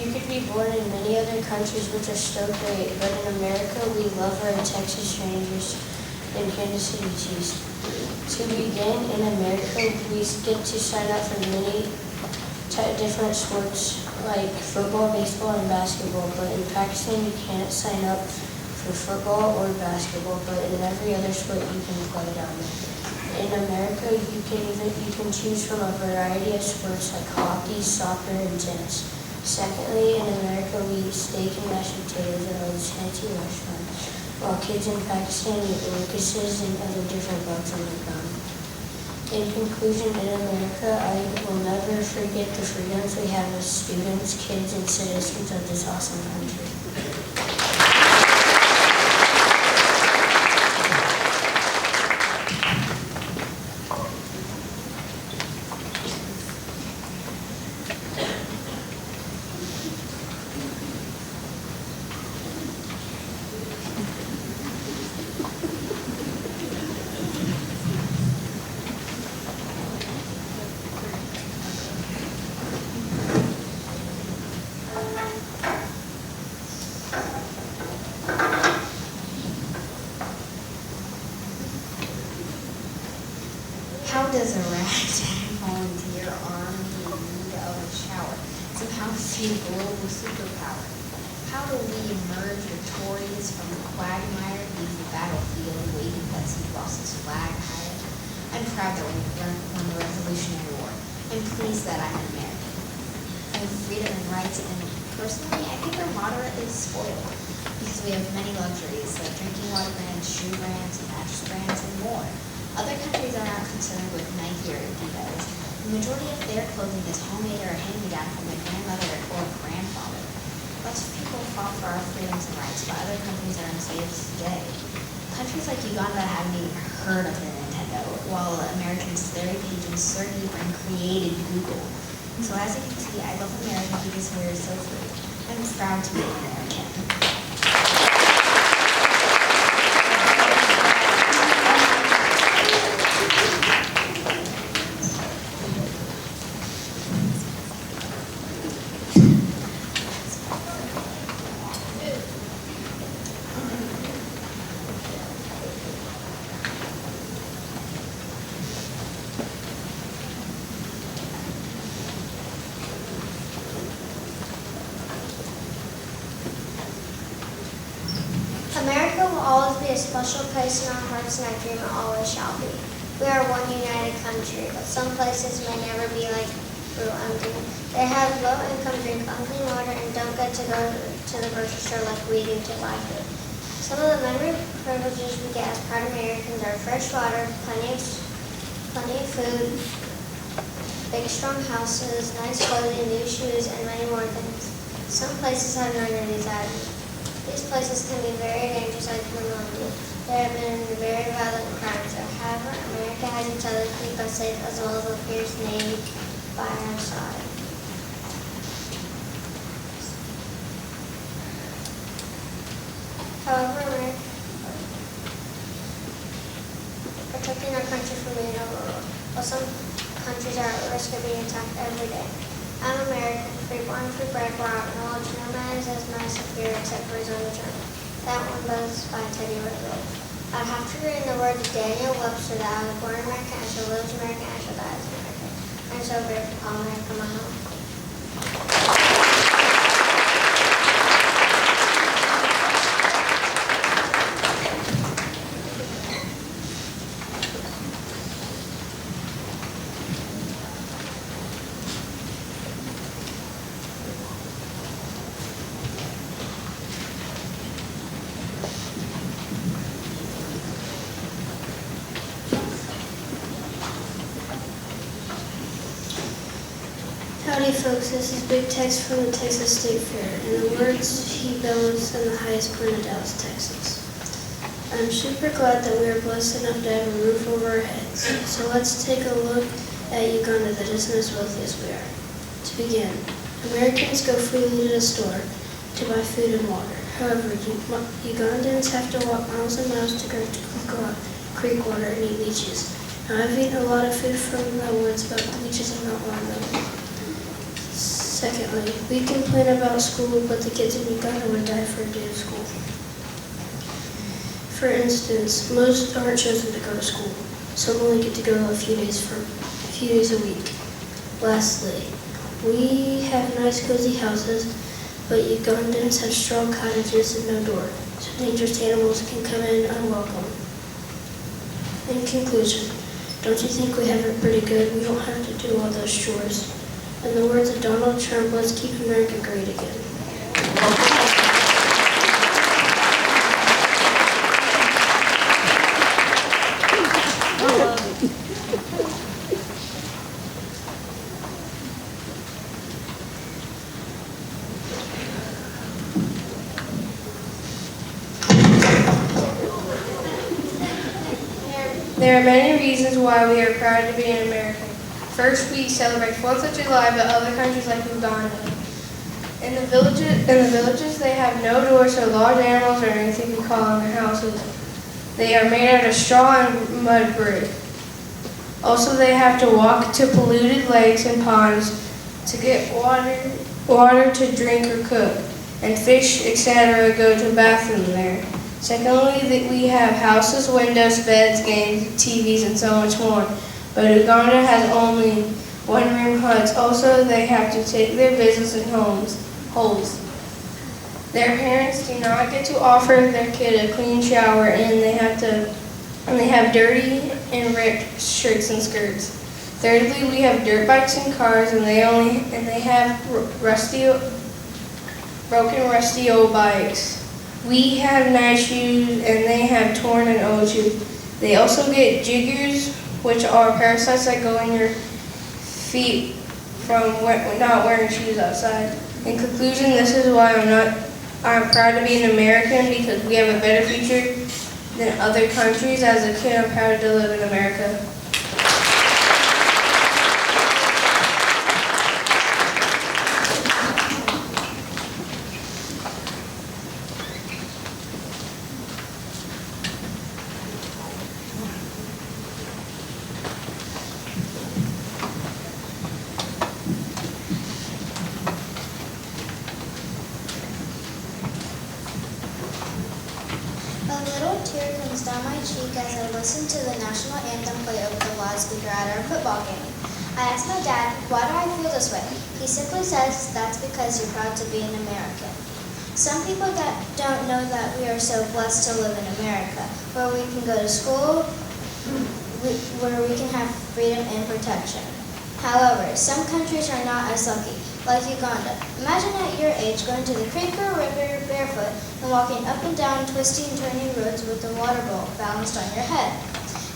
Speaker 13: You could be born in many other countries which are still great, but in America we love our Texas Rangers and Kansas City Chiefs. To begin, in America we get to sign up for many different sports like football, baseball, and basketball, but in Pakistan you can't sign up for football or basketball, but in every other sport you can play down there. In America, you can choose from a variety of sports like hockey, soccer, and tennis. Secondly, in America, we eat steak and mashed potatoes at all these fancy restaurants, while kids in Pakistan eat locusts and other different bugs on the ground. In conclusion, in America, I will never forget the freedoms we have as students, kids, and citizens of this awesome country.
Speaker 16: How does a ragtag volunteer army in need of a shower somehow see a global superpower? How do we emerge victorious from the quagmire, leave the battlefield, waving Betsy Ross's flag higher? I'm proud that we won the Revolutionary War. I'm pleased that I'm an American. I have freedom and rights, and personally, I think we're moderately spoiled because we have many luxuries like drinking water brands, shoe brands, mattress brands, and more. Other countries are not concerned with Nike or Adidas. The majority of their clothing is homemade or hand-me-down from their grandmother or grandfather. Lots of people fought for our freedoms and rights, but other countries are enslaved today. Countries like Uganda haven't even heard of the Nintendo, while Americans Larry Page and Sergey Brin created Google. So as you can see, I love America because we are so free. I'm proud to be an American.
Speaker 5: America will always be a special place in our hearts, and I dream it always shall be. We are one united country, but some places may never be like Ugandan. They have low-income, drink unclean water, and don't get to go to the grocery store like we do to buy food. Some of the many privileges we get as proud Americans are fresh water, plenty of food, big strong houses, nice clothing, new shoes, and many more things. Some places have none of these items. These places can be very dangerous, like criminality. There have been very violent crimes. However, America has each other to keep us safe, as well as a fierce Navy by our side. However, protecting our country from being overruled, while some countries are at risk of being attacked every day. I'm American, free-born, free-bred, where I acknowledge no man is as nice up here except for his own return. That one was by Teddy Roosevelt. I'd have to read in the words of Daniel Webster that I was born American, I shall live as American, I shall die as American. I'm so grateful to call America my home.
Speaker 17: Howdy folks, this is Big Tex from the Texas State Fair. In the words, he bellows in the highest point of Dallas, Texas. I'm super glad that we are blessed enough to have a roof over our heads. So let's take a look at Uganda that isn't as wealthy as we are. To begin, Americans go freely to the store to buy food and water. However, Ugandans have to walk miles and miles to go to creek water and eat leeches. Now, I've eaten a lot of food from the woods, but leeches are not one of them. Secondly, we complain about school, but the kids in Uganda would die for a day of school. For instance, most aren't chosen to go to school. Some only get to go a few days a week. Lastly, we have nice cozy houses, but Ugandans have straw cottages and no door, so dangerous animals can come in unwelcome. In conclusion, don't you think we have it pretty good? We don't have to do all those chores. In the words of Donald Trump, let's keep America great again.
Speaker 9: There are many reasons why we are proud to be an American. First, we celebrate 4th of July, but other countries like Uganda. In the villages, they have no doors, so large animals or anything can crawl in their houses. They are made out of straw and mud brick. Also, they have to walk to polluted lakes and ponds to get water to drink or cook, and fish, etc. go to bathroom there. Secondly, we have houses, windows, beds, games, TVs, and so much more. But Uganda has only one-room huts. Also, they have to take their business in holes. Their parents do not get to offer their kid a clean shower, and they have dirty and ripped shirts and skirts. Thirdly, we have dirt bikes and cars, and they have broken, rusty old bikes. We have nice shoes, and they have torn and old shoes. They also get jiggers, which are parasites that go in your feet from not wearing shoes outside. In conclusion, this is why I'm proud to be an American, because we have a better future than other countries. As a kid, I'm proud to live in America.
Speaker 2: A little tear comes down my cheek as I listen to the National Anthem play over the loudspeaker at our football game. I ask my dad, why do I feel this way? He simply says, that's because you're proud to be an American. Some people that don't know that we are so blessed to live in America, where we can go to school, where we can have freedom and protection. However, some countries are not as lucky, like Uganda. Imagine at your age going to the creek or river barefoot and walking up and down twisty and turning roads with a water bowl balanced on your head.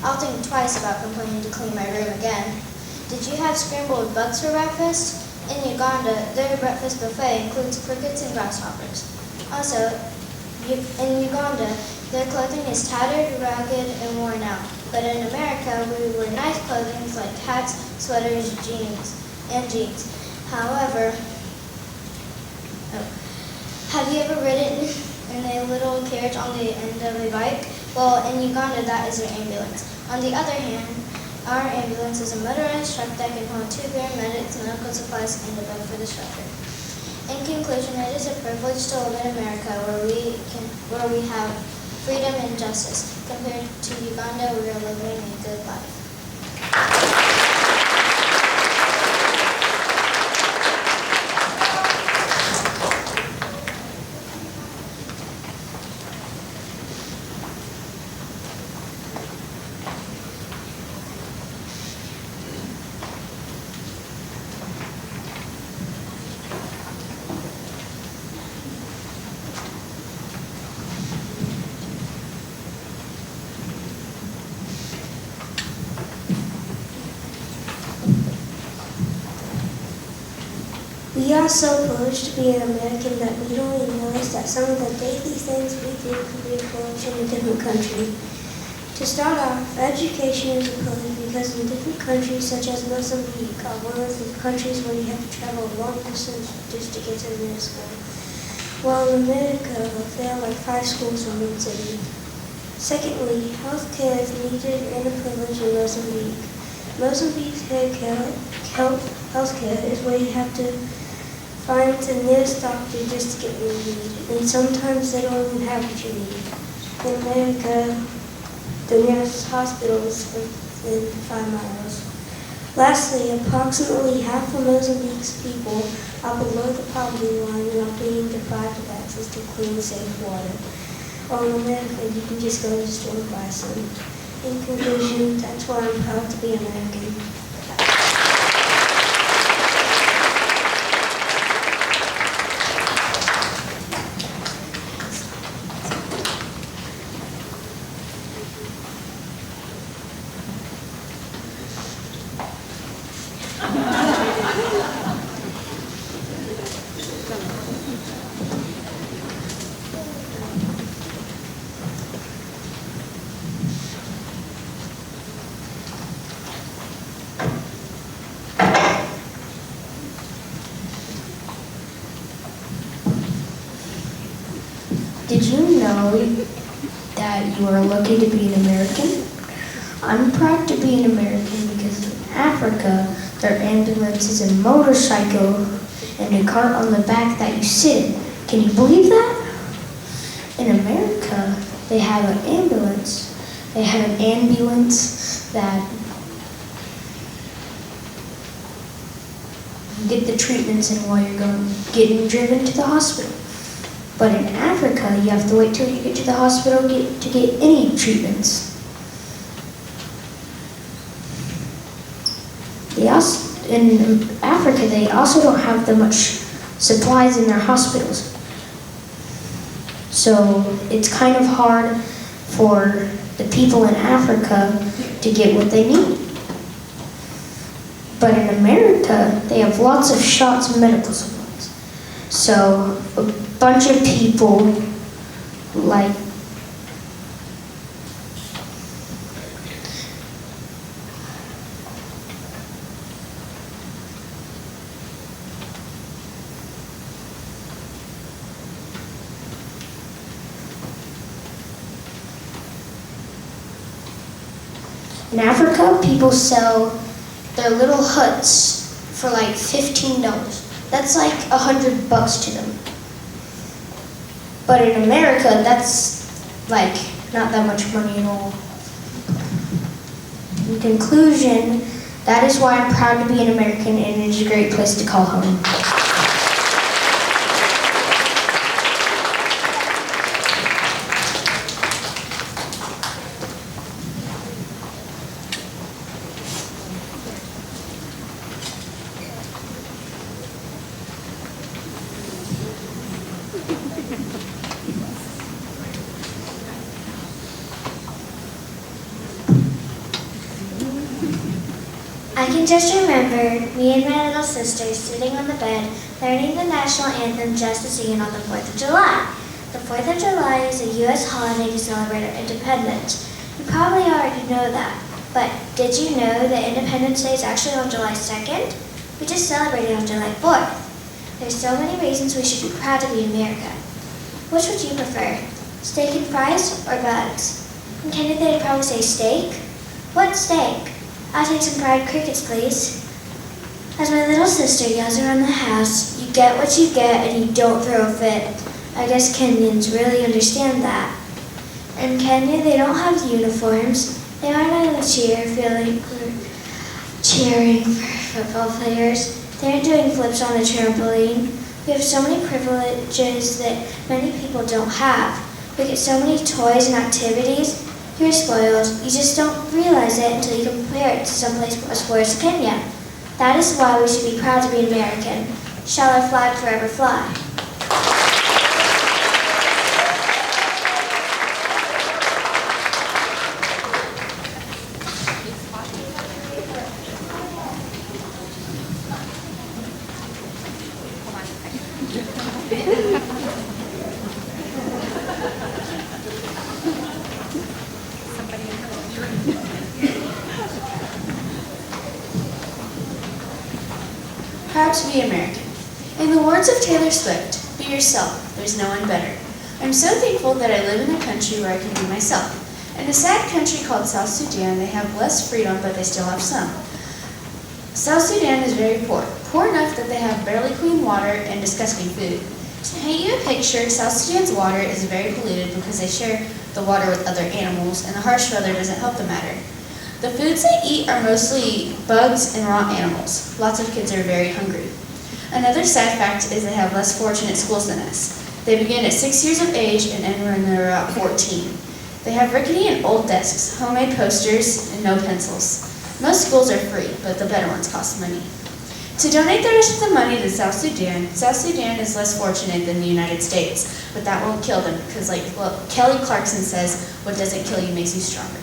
Speaker 2: I'll think twice about complaining to clean my room again. Did you have scrambled bugs for breakfast? In Uganda, their breakfast buffet includes crickets and grasshoppers. Also, in Uganda, their clothing is tattered, ragged, and worn out. But in America, we wear nice clothing like hats, sweaters, jeans. However, have you ever ridden in a little carriage on the end of a bike? Well, in Uganda, that is their ambulance. On the other hand, our ambulance is a motorized truck that can hold 2 paramedics, medical supplies, and a bed for the structure. In conclusion, it is a privilege to live in America where we have freedom and justice. Compared to Uganda, we are living a good life.
Speaker 17: We are so privileged to be an American that we don't even realize that some of the daily things we do can be a privilege in a different country. To start off, education is a privilege because in different countries, such as Mozambique, are one of the countries where you have to travel a long distance just to get to the nearest school. While in America, there are like 5 schools in one city. Secondly, healthcare is needed and a privilege in Mozambique. Mozambique's healthcare is where you have to find the nearest doctor just to get what you need, and sometimes they don't even have what you need. In America, the nearest hospital is within 5 miles. Lastly, approximately half of Mozambique's people are below the poverty line and are being deprived of access to clean, safe water. While in America, you can just go to the store and buy some. In conclusion, that's why I'm proud to be American.
Speaker 11: Did you know that you are lucky to be an American? I'm proud to be an American because in Africa, there are ambulances and motorcycle and a cart on the back that you sit in. Can you believe that? In America, they have an ambulance. They have an ambulance that you get the treatments in while you're getting driven to the hospital. But in Africa, you have to wait till you get to the hospital to get any treatments. In Africa, they also don't have that much supplies in their hospitals. So it's kind of hard for the people in Africa to get what they need. But in America, they have lots of shots and medical supplies. So a bunch of people like in Africa, people sell their little huts for like $15. That's like $100 to them. But in America, that's like not that much money at all. In conclusion, that is why I'm proud to be an American, and it is a great place to call home.
Speaker 3: I can just remember me and my little sister sitting on the bed learning the National Anthem just to sing it on the 4th of July. The 4th of July is a U.S. holiday to celebrate our independence. You probably already know that, but did you know that Independence Day is actually on July 2nd? We just celebrated on July 4th. There's so many reasons we should be proud to be America. Which would you prefer, steak and fries or bugs? And Kennedy, they'd probably say steak. What steak? I'll take some fried crickets, please. As my little sister yells around the house, you get what you get and you don't throw a fit. I guess Kenyans really understand that. In Kenya, they don't have uniforms. They aren't on the cheering for football players. They aren't doing flips on the trampoline. We have so many privileges that many people don't have. We get so many toys and activities. You're spoiled. You just don't realize it until you compare it to someplace as poor as Kenya. That is why we should be proud to be American. Shall our flag forever fly?
Speaker 18: proud to be American. In the words of Taylor Swift, be yourself, there's no one better. I'm so thankful that I live in a country where I can be myself. In a sad country called South Sudan, they have less freedom, but they still have some. South Sudan is very poor. Poor enough that they have barely clean water and disgusting food. To paint you a picture, South Sudan's water is very polluted because they share the water with other animals, and the harsh weather doesn't help the matter. The foods they eat are mostly bugs and raw animals. Lots of kids are very hungry. Another sad fact is they have less fortunate schools than us. They begin at 6 years of age and end when they're about 14. They have rickety and old desks, homemade posters, and no pencils. Most schools are free, but the better ones cost money. To donate the rest of the money to South Sudan is less fortunate than the United States, but that won't kill them because, like Kelly Clarkson says, what doesn't kill you makes you stronger.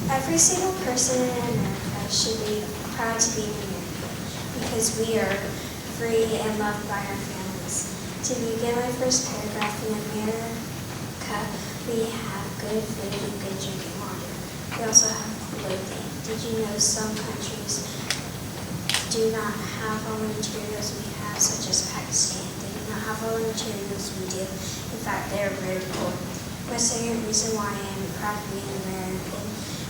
Speaker 3: Every single person in America should be proud to be American because we are free and loved by our families. To begin my first paragraph, in America, we have good food and good drinking water. We also have clothing. Did you know some countries do not have all the materials we have, such as Pakistan? They do not have all the materials we do. In fact, they are very poor. My second reason why I am proud to be an American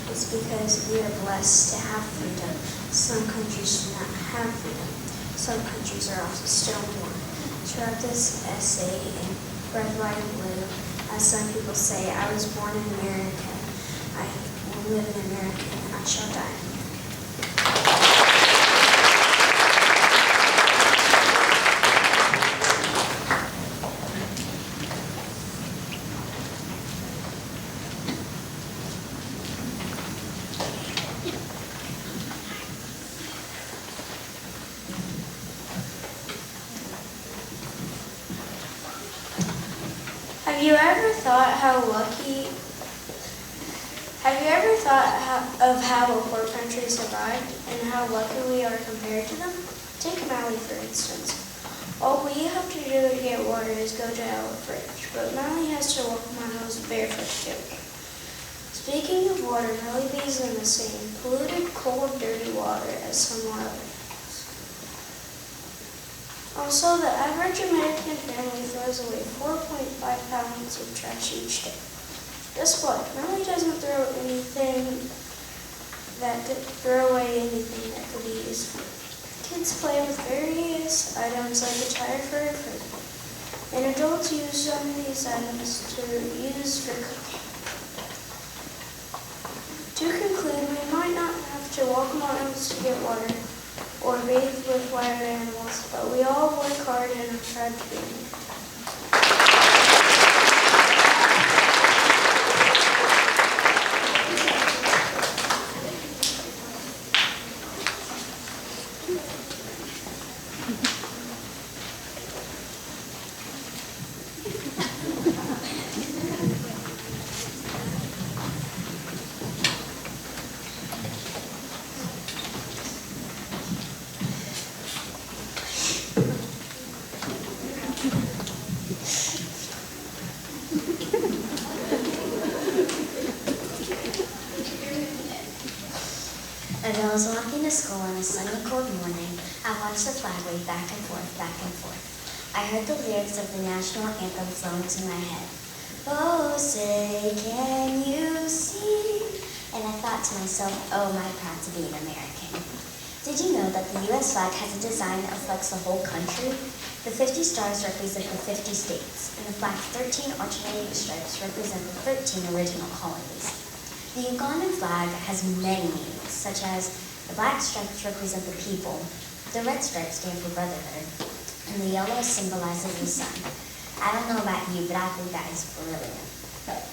Speaker 3: is because we are blessed to have freedom. Some countries do not have freedom. Some countries are also still poor. To write this essay in red, white, and blue, as some people say, I was born in America. I will live in America, and I shall die in America. Have you ever thought of how a poor country survived and how lucky we are compared to them? Take Mali, for instance. All we have to do to get water is go to our fridge, but Mali has to walk miles barefoot to get water. Speaking of water, Mali is in the same polluted, cold, dirty water as somewhere else. Also, the average American family throws away 4.5 pounds of trash each day. Guess what? Mali doesn't throw away anything that could be useful. Kids play with various items like a tire for a fridge, and adults use some of these items to use for cooking. To conclude, we might not have to walk miles to get water or bathe with wild animals, but we all work hard and are proud to be American.
Speaker 19: As I was walking to school on a sunny, cold morning, I watched the flag wave back and forth, back and forth. I heard the lyrics of the National Anthem flow into my head. Oh, say, can you see? And I thought to myself, oh, am I proud to be an American. Did you know that the U.S. flag has a design that reflects the whole country? The 50 stars represent the 50 states, and the flag's 13 alternating stripes represent the 13 original colonies. The Ugandan flag has many meanings, such as the black stripes represent the people, the red stripes stand for brotherhood, and the yellow symbolizes the sun. I don't know about you, but I think that is brilliant.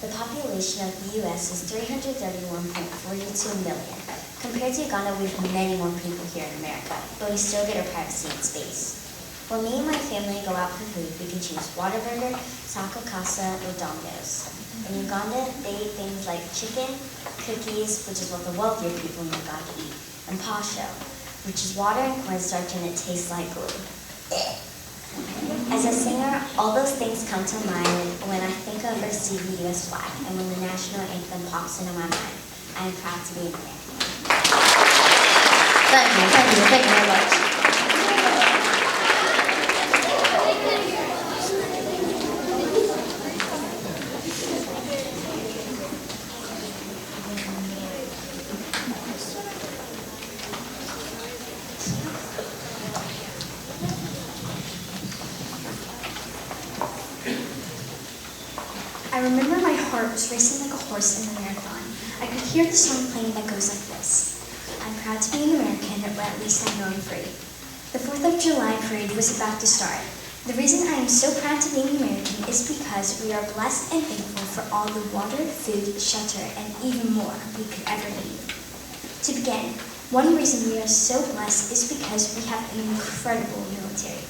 Speaker 19: The population of the U.S. is 331.42 million. Compared to Uganda, we have many more people here in America, but we still get our privacy and space. When me and my family go out for food, we can choose Whataburger, Taco Casa, or Domino's. In Uganda, they eat things like chicken, cookies, which is what the wealthier people in Uganda eat, and posho, which is water and cornstarch and it tastes like glue. As a singer, all those things come to mind when I think of or see the U.S. flag, and when the national anthem pops into my mind. I am proud to be American.
Speaker 6: Thank you very much.
Speaker 3: I remember my heart was racing like a horse in the marathon. I could hear the song playing that goes like this. I'm proud to be an American, or at least I know I'm free. The 4th of July parade was about to start. The reason I am so proud to be an American is because we are blessed and thankful for all the water, food, shelter, and even more we could ever need. To begin, one reason we are so blessed is because we have an incredible military.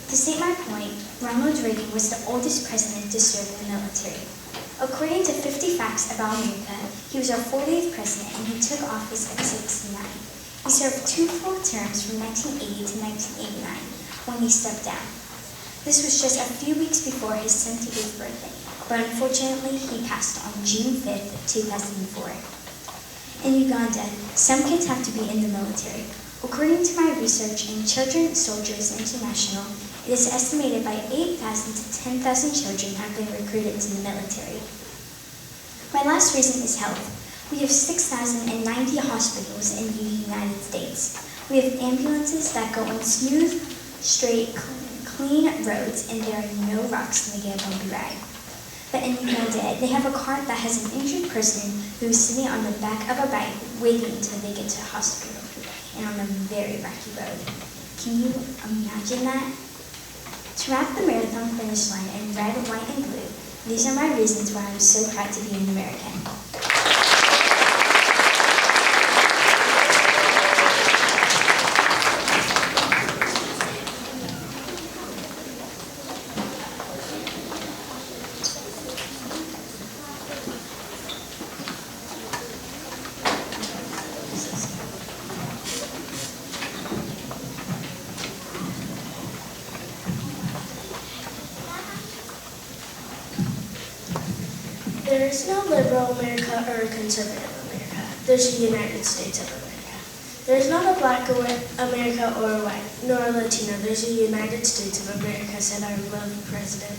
Speaker 3: To state my point, Ronald Reagan was the oldest president to serve in the military. According to 50 Facts About America, he was our 40th president and he took office at 69. He served 2 full terms from 1980 to 1989 when he stepped down. This was just a few weeks before his 78th birthday, but unfortunately he passed on June 5th, 2004. In Uganda, some kids have to be in the military. According to my research in Children's Soldiers International, it is estimated by 8,000 to 10,000 children have been recruited to the military. My last reason is health. We have 6,090 hospitals in the United States. We have ambulances that go on smooth, straight, clean roads, and there are no rocks in the get a bumpy ride. But in Uganda, they have a cart that has an injured person who is sitting on the back of a bike waiting until they get to a hospital, and on a very rocky road. Can you imagine that? To wrap the marathon finish line in red, white, and blue, these are my reasons why I'm so proud to be an American.
Speaker 17: There is no liberal America or a conservative America. There's the United States of America. There is not a black America or a white, nor a Latino. There's the United States of America, said our beloved president.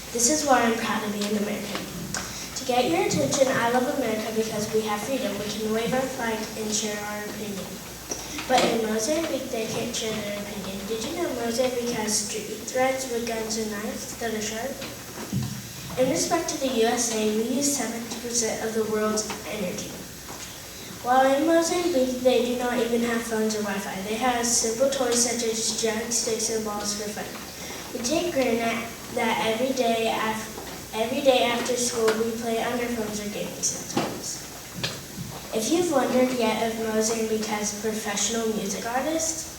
Speaker 17: This is why I'm proud to be an American. To get your attention, I love America because we have freedom. We can wave our flag and share our opinion. But in Mozambique, they can't share their opinion. Did you know Mozambique has street threats with guns and knives that are sharp? In respect to the USA, we use 70% of the world's energy. While in Mozambique, they do not even have phones or Wi-Fi. They have simple toys such as jugs, sticks, and balls for fun. We take granted that every day after school, we play on our phones or gaming sometimes. If you've wondered yet if Mozambique has professional music artists,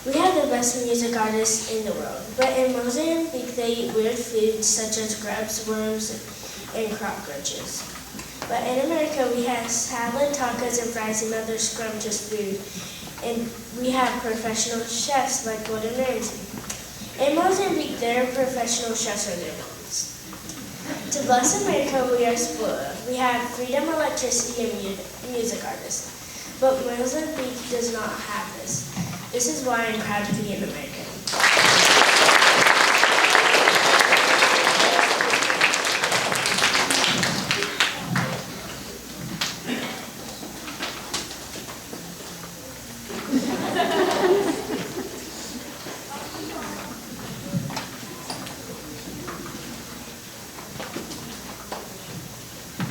Speaker 17: we have the best music artists in the world, but in Mozambique they eat weird foods such as grubs, worms, and cockroaches. But in America we have salad, tacos, and fries and other scrumptious food, and we have professional chefs like Gordon Ramsay. In Mozambique, their professional chefs are their moms. To bless America, we are spoiled. We have freedom, electricity, and music artists, but Mozambique does not have this. This is why I'm proud to be an American.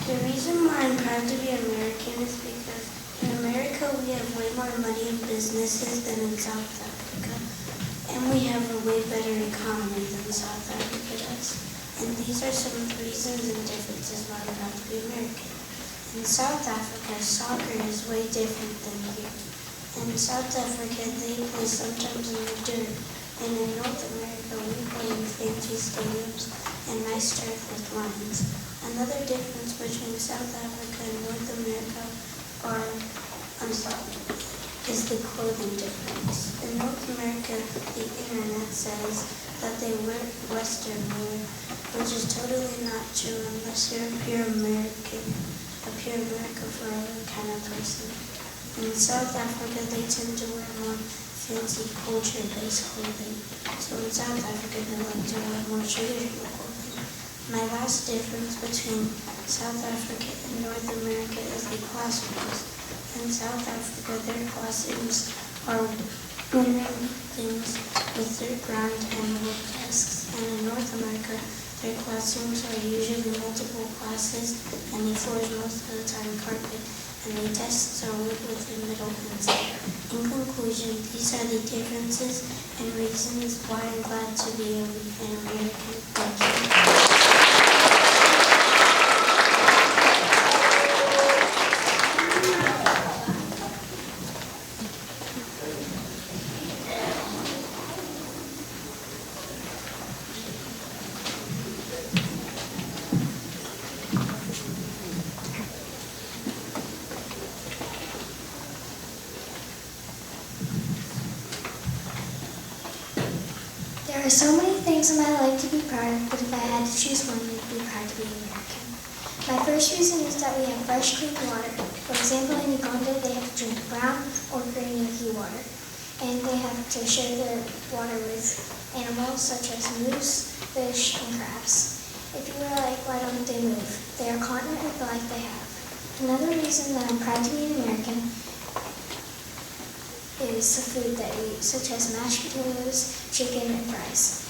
Speaker 17: The reason why I'm proud to be American is because in America we have way more money and businesses than in South Africa, and we have a way better economy than South Africa does. And these are some reasons and differences why I'm proud to be American. In South Africa, soccer is way different than here.
Speaker 1: In South Africa, they play sometimes in the dirt. And in North America, we play in fancy stadiums and nice turf with lines. Another difference between South Africa and North America is the clothing difference. In North America, the internet says that they wear Western wear, which is totally not true unless you're a pure America forever kind of person. In South Africa, they tend to wear more fancy culture-based clothing. So in South Africa, they like to wear more traditional clothing. My last difference between South Africa and North America is the classrooms. In South Africa, their classrooms are wearing things with their ground and wood desks. And in North America, their classrooms are usually multiple classes, and the floor is most of the time carpet, and the desks are wood with a middle inside. In conclusion, these are the differences and reasons why I'm glad to be an American. Thank you.
Speaker 3: There are so many things in my life to be proud of, but if I had to choose one, I'd be proud to be American. My first reason is that we have fresh, clean water. For example, in Uganda, they have to drink brown or green Yuki water, and they have to share their water with animals such as moose, fish, and crabs. If you were like, why don't they move? They are continent with the life they have. Another reason that I'm proud to be an American is the food that we eat, such as mashed potatoes, chicken, and fries.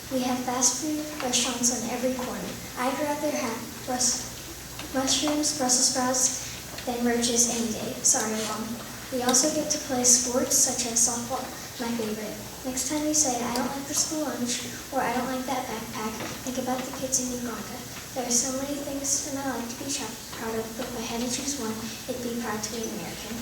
Speaker 3: We have fast food restaurants on every corner. I'd rather have mushrooms, Brussels sprouts, than roaches any day. Sorry, Mom. We also get to play sports such as softball, my favorite. Next time you say, I don't like the school lunch, or I don't like that backpack, think about the kids in Uganda. There are so many things in my life to be proud of, but if I had to choose one, it'd be proud to be an American.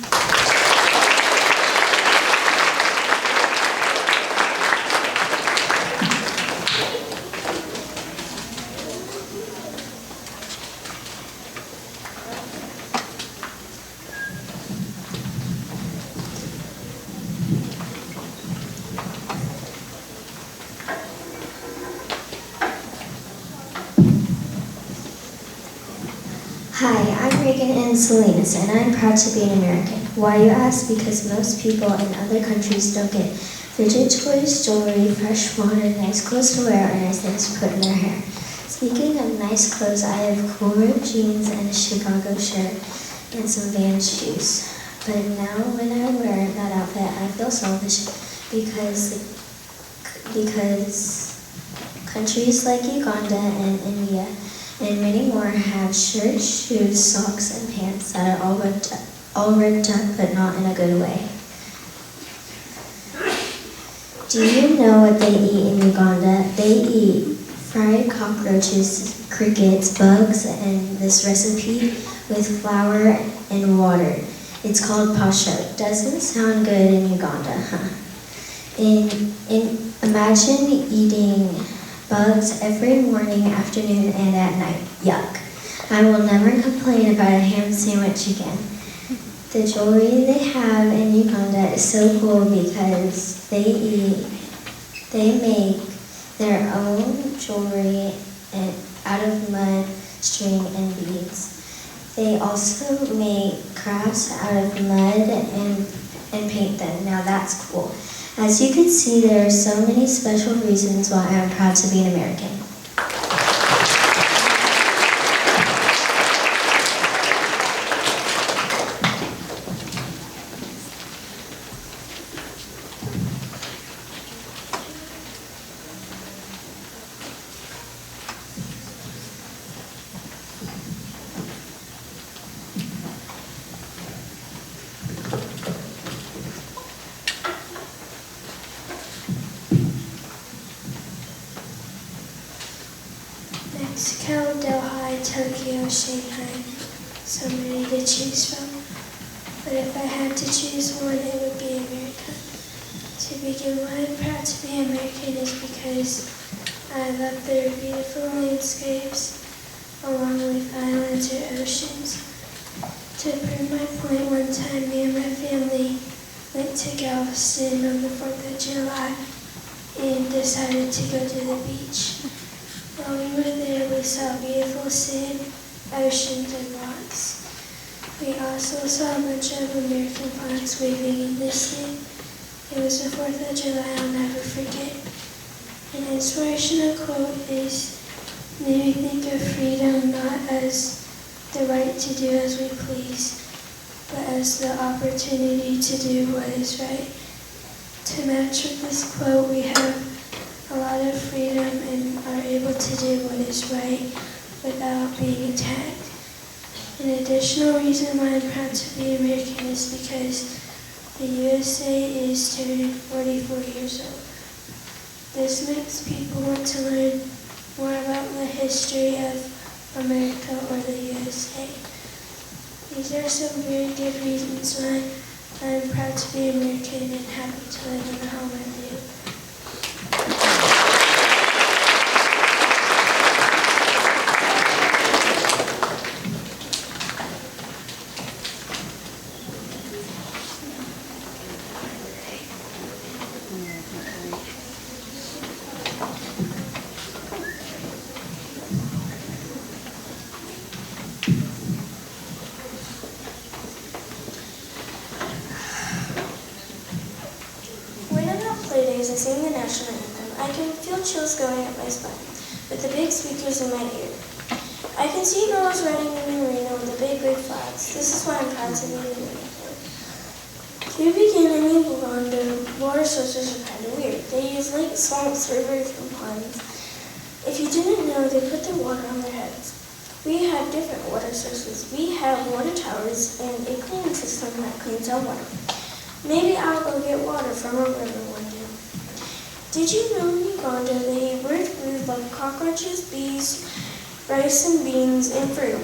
Speaker 19: Hi, I'm Reagan and Salinas, and I'm proud to be an American. Why, you ask? Because most people in other countries don't get fidget toys, jewelry, fresh water, nice clothes to wear, or nice things to put in their hair. Speaking of nice clothes, I have cool ripped jeans and a Chicago shirt and some Vans shoes. But now when I wear that outfit, I feel selfish because countries like Uganda and India and many more have shirts, shoes, socks, and pants that are all ripped up, but not in a good way. Do you know what they eat in Uganda? They eat fried cockroaches, crickets, bugs, and this recipe with flour and water. It's called pasha. Doesn't sound good in Uganda, huh? Imagine eating bugs every morning, afternoon, and at night. Yuck. I will never complain about a ham sandwich again. The jewelry they have in Uganda is so cool because they make their own jewelry out of mud, string, and beads. They also make crafts out of mud and paint them. Now that's cool. As you can see, there are so many special reasons why I'm proud to be an American.
Speaker 17: Mexico, Delhi, Tokyo, Shanghai. So many to choose from. But if I had to choose one, it would begin, why I'm proud to be American is because I love their beautiful landscapes, along with islands or oceans. To prove my point, one time me and my family went to Galveston on the 4th of July and decided to go to the beach. While we were there, we saw beautiful sand, oceans, and rocks. We also saw a bunch of American flags waving in the sand. It was the 4th of July I'll never forget. An inspirational quote is, "May we think of freedom not as the right to do as we please, but as the opportunity to do what is right." To match with this quote, we have a lot of freedom and are able to do what is right without being attacked. An additional reason why I'm proud to be American is because the USA is turning 44 years old. This makes people want to learn more about the history of America or the USA. These are some very good reasons why I'm proud to be American and happy to live in the home I do.
Speaker 20: When I'm at play days, I sing the National Anthem. I can feel chills going up my spine with the big speakers in my ear. I can see girls running in the arena with the big red flags. This is why I'm proud to be an American. To begin, in Uganda, water sources are kind of weird. They use lakes, swamps, rivers, and ponds. If you didn't know, they put their water on their heads. We have different water sources. We have water towers and a cleaning system that cleans our water. Maybe I'll go get water from a river one day. Did you know in Uganda they eat weird food like cockroaches, bees, rice and beans, and fruit?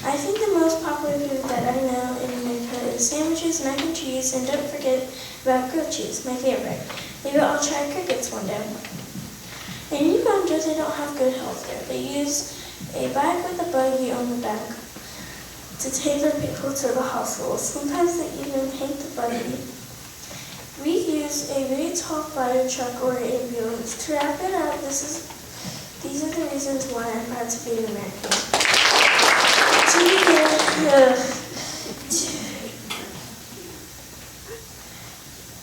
Speaker 20: I think the most popular food that I know in America is sandwiches, mac and cheese, and don't forget about goat cheese, my favorite. Maybe I'll try crickets one day. In Uganda, they don't have good health care. They use a bag with a buggy on the back to take their people to the hospital. Sometimes they even hang the buggy. We use a very tall fire truck or ambulance. To wrap it up, these are the reasons why I'm proud to be an American.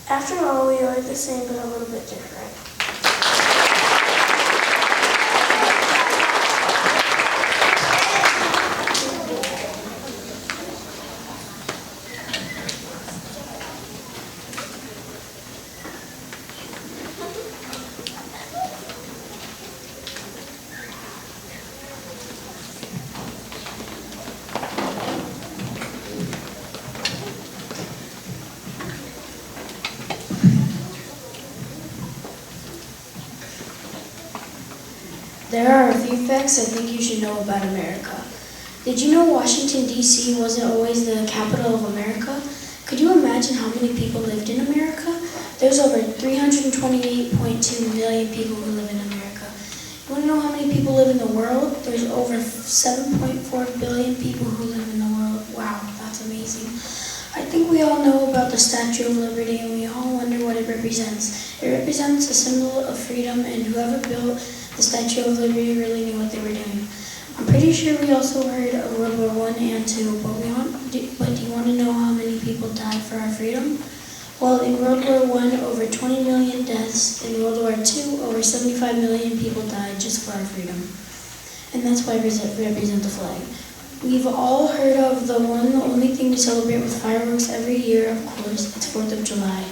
Speaker 20: After all, we are the same but a little bit different.
Speaker 14: There are a few facts I think you should know about America. Did you know Washington, D.C. wasn't always the capital of America? Could you imagine how many people lived in America? There's over 328.2 million people who live in America. You want to know how many people live in the world? There's over 7.4 billion people who live in the world. Wow, that's amazing. I think we all know about the Statue of Liberty and we all wonder what it represents. It represents a symbol of freedom, and whoever built the Statue of Liberty really knew what they were doing. I'm pretty sure we also heard of World War I and II, but do you want to know how many people died for our freedom? Well, in World War I, over 20 million deaths. In World War II, over 75 million people died just for our freedom. And that's why we represent the flag. We've all heard of the only thing we celebrate with fireworks every year, of course, it's 4th of July.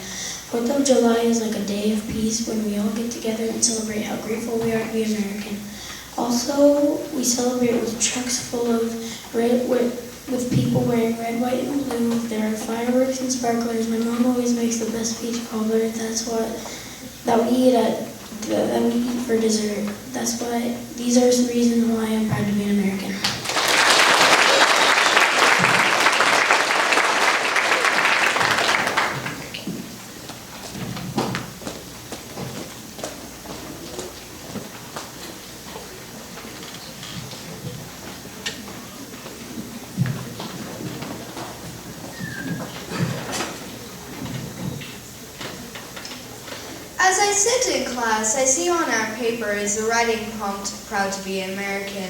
Speaker 14: 4th of July is like a day of peace when we all get together and celebrate how grateful we are to be American. Also, we celebrate with trucks full of with people wearing red, white, and blue. There are fireworks and sparklers. My mom always makes the best peach cobbler. That we eat for dessert. That's why these are some reasons why I'm proud to be an American.
Speaker 9: As I sit in class, I see on our paper is the writing prompt, proud to be American.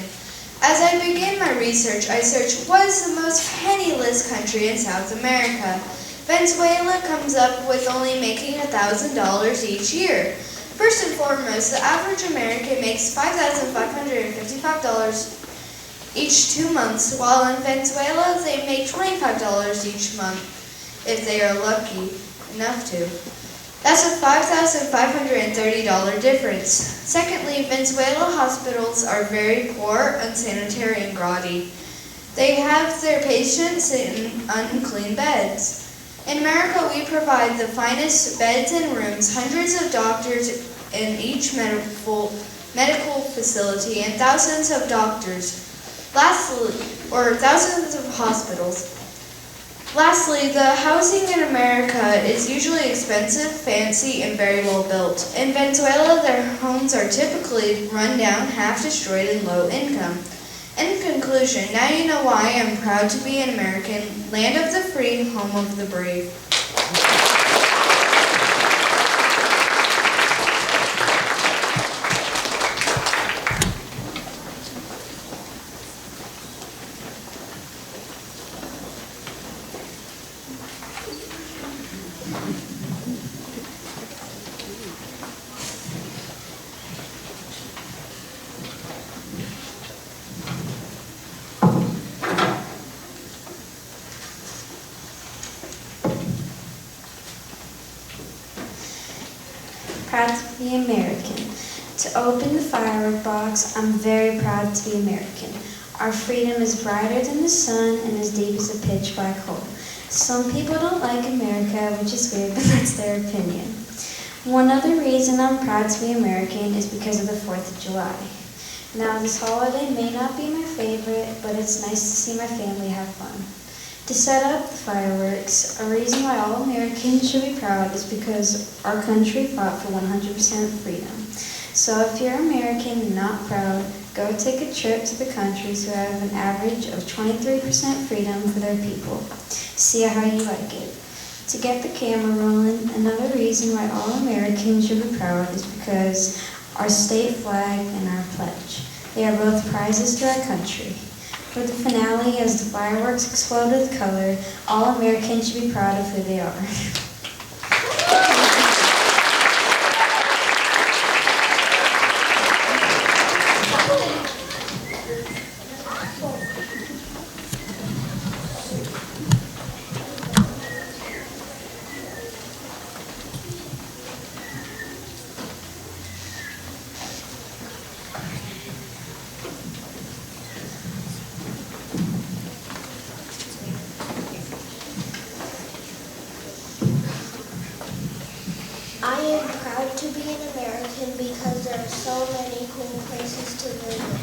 Speaker 9: As I begin my research, I search what is the most penniless country in South America. Venezuela comes up with only making $1,000 each year. First and foremost, the average American makes $5,555 each 2 months, while in Venezuela they make $25 each month, if they are lucky enough to. That's a $5,530 difference. Secondly, Venezuela hospitals are very poor, unsanitary, and grotty. They have their patients in unclean beds. In America, we provide the finest beds and rooms, hundreds of doctors in each medical facility, and thousands of doctors. Thousands of hospitals. Lastly, the housing in America is usually expensive, fancy, and very well built. In Venezuela, their homes are typically run down, half destroyed, and low income. In conclusion, now you know why I am proud to be an American, land of the free, home of the brave.
Speaker 21: Proud to be American. To open the firework box, I'm very proud to be American. Our freedom is brighter than the sun and as deep as a pitch black hole. Some people don't like America, which is weird, but that's their opinion. One other reason I'm proud to be American is because of the 4th of July. Now, this holiday may not be my favorite, but it's nice to see my family have fun. To set up the fireworks, a reason why all Americans should be proud is because our country fought for 100% freedom. So if you're American and not proud, go take a trip to the countries who have an average of 23% freedom for their people. See how you like it. To get the camera rolling, another reason why all Americans should be proud is because our state flag and our pledge. They are both prizes to our country. For the finale, as the fireworks explode with color, all Americans should be proud of who they are.
Speaker 5: I am proud to be an American because there are so many cool places to live in.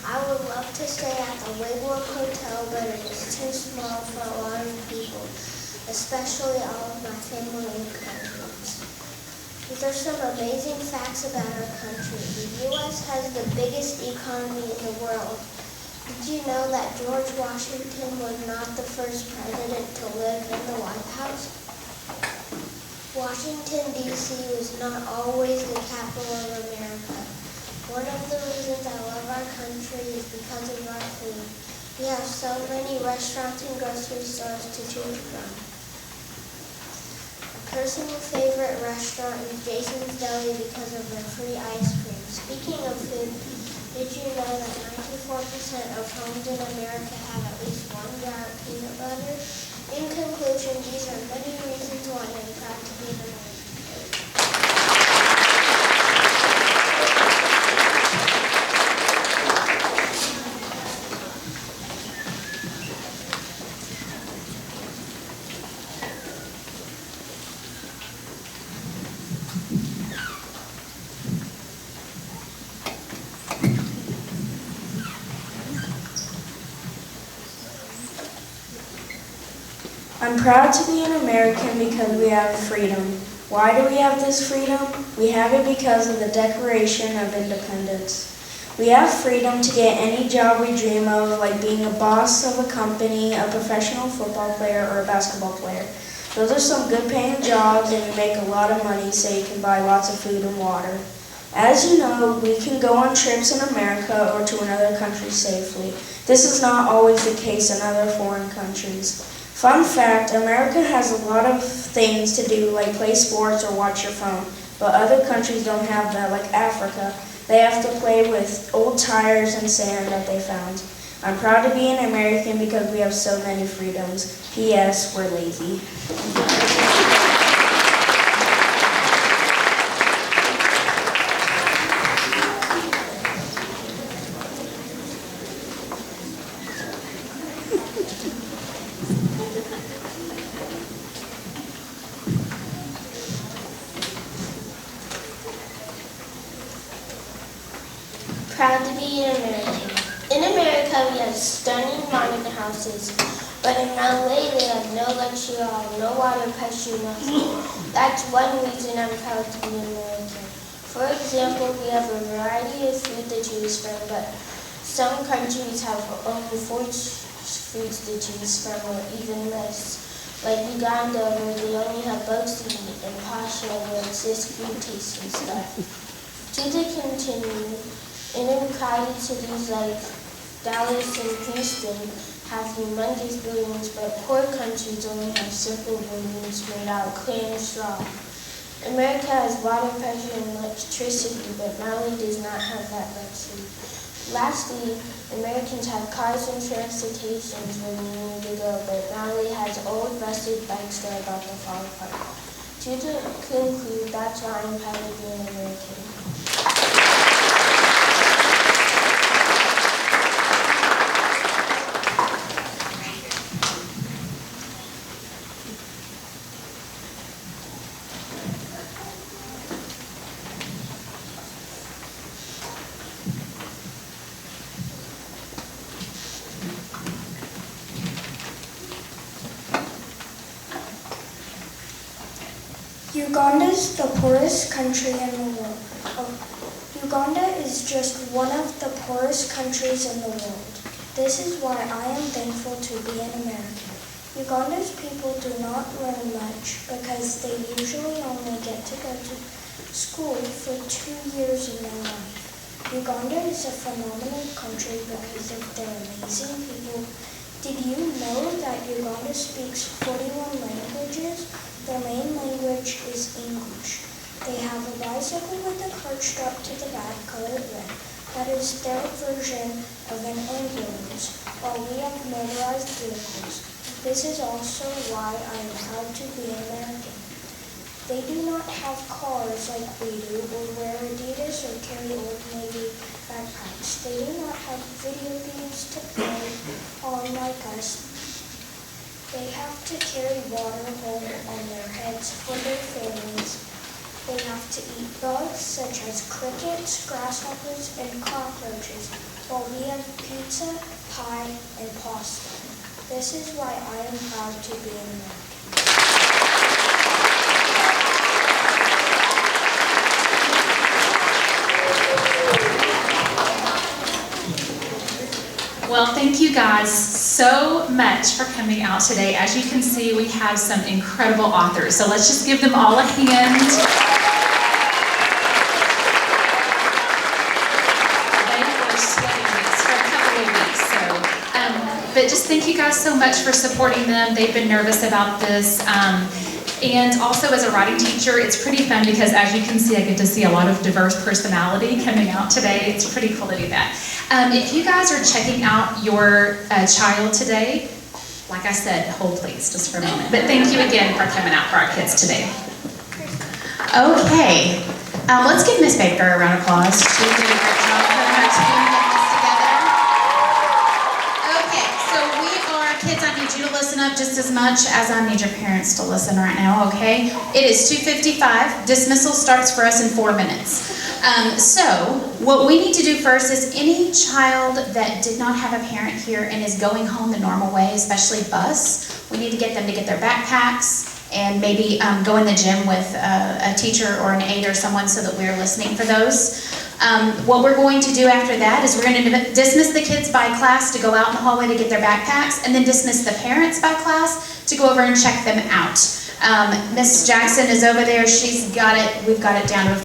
Speaker 5: I would love to stay at the Wigwam Hotel, but it is too small for a lot of people, especially all of my family and cousins. These are some amazing facts about our country. The U.S. has the biggest economy in the world. Did you know that George Washington was not the first president to live in the White House? Washington, D.C. was not always the capital of America. One of the reasons I love our country is because of our food. We have so many restaurants and grocery stores to choose from. A personal favorite restaurant is Jason's Deli because of their free ice cream. Speaking of food, did you know that 94% of homes in America have at least one jar of peanut butter? In conclusion, these are many reasons why I am proud to be an American.
Speaker 21: I'm proud to be an American because we have freedom. Why do we have this freedom? We have it because of the Declaration of Independence. We have freedom to get any job we dream of, like being a boss of a company, a professional football player, or a basketball player.
Speaker 17: Those are some good paying jobs and you make a lot of money so you can buy lots of food and water. As you know, we can go on trips in America or to another country safely. This is not always the case in other foreign countries. Fun fact, America has a lot of things to do like play sports or watch your phone, but other countries don't have that, like Africa. They have to play with old tires and sand that they found. I'm proud to be an American because we have so many freedoms. P.S. We're lazy.
Speaker 19: Proud to be an American. In America, we have stunning modern houses, but in LA, they have no luxury at all, no water pressure, nothing. That's one reason I'm proud to be American. For example, we have a variety of food to choose from, but some countries have only 4 foods to choose from, or even less. Like Uganda, where they only have bugs to eat, and Pasha, where it's just food tasting stuff. To continue, inner crowded cities like Dallas and Houston have humongous buildings, but poor countries only have simple buildings made out of clay and straw. America has water pressure and electricity, but Maui does not have that luxury. Lastly, Americans have cars and transportations where we need to go, but Maui has old rusted bikes that are about to fall apart. To conclude, that's why I'm proud to be an American.
Speaker 3: Uganda is the poorest country in the world. Uganda is just one of the poorest countries in the world. This is why I am thankful to be an American. Uganda's people do not learn much because they usually only get to go to school for 2 years in their life. Uganda is a phenomenal country because of their amazing people. Did you know that Uganda speaks 41 languages? Their main language is English. They have a bicycle with a cart strapped to the back colored red. That is their version of an ambulance, while we have motorized vehicles. This is also why I am proud to be American. They do not have cars like we do, or wear Adidas or carry Old Navy backpacks. They do not have video games to play on like us. They have to carry water home on their heads for their families. They have to eat bugs such as crickets, grasshoppers, and cockroaches, while we have pizza, pie, and pasta. This is why I am proud to be an American.
Speaker 8: Well, thank you guys so much for coming out today. As you can see, we have some incredible authors. So let's just give them all a hand. They were sweating this for a couple of weeks. But just thank you guys so much for supporting them. They've been nervous about this. And also as a writing teacher, it's pretty fun because as you can see, I get to see a lot of diverse personality coming out today. It's pretty cool to do that. If you guys are checking out your child today, like I said, hold please just for a moment. But thank you again for coming out for our kids today. Okay, let's give Miss Baker a round of applause. She did a great job putting her team together. Okay, so kids, I need you to listen up just as much as I need your parents to listen right now, okay? It is 2:55. Dismissal starts for us in 4 minutes. So what we need to do first is any child that did not have a parent here and is going home the normal way, especially bus, we need to get them to get their backpacks and maybe go in the gym with a teacher or an aide or someone so that we're listening for those. What we're going to do after that is we're going to dismiss the kids by class to go out in the hallway to get their backpacks, and then dismiss the parents by class to go over and check them out. Miss Jackson is over there. She's got it. We've got it down to a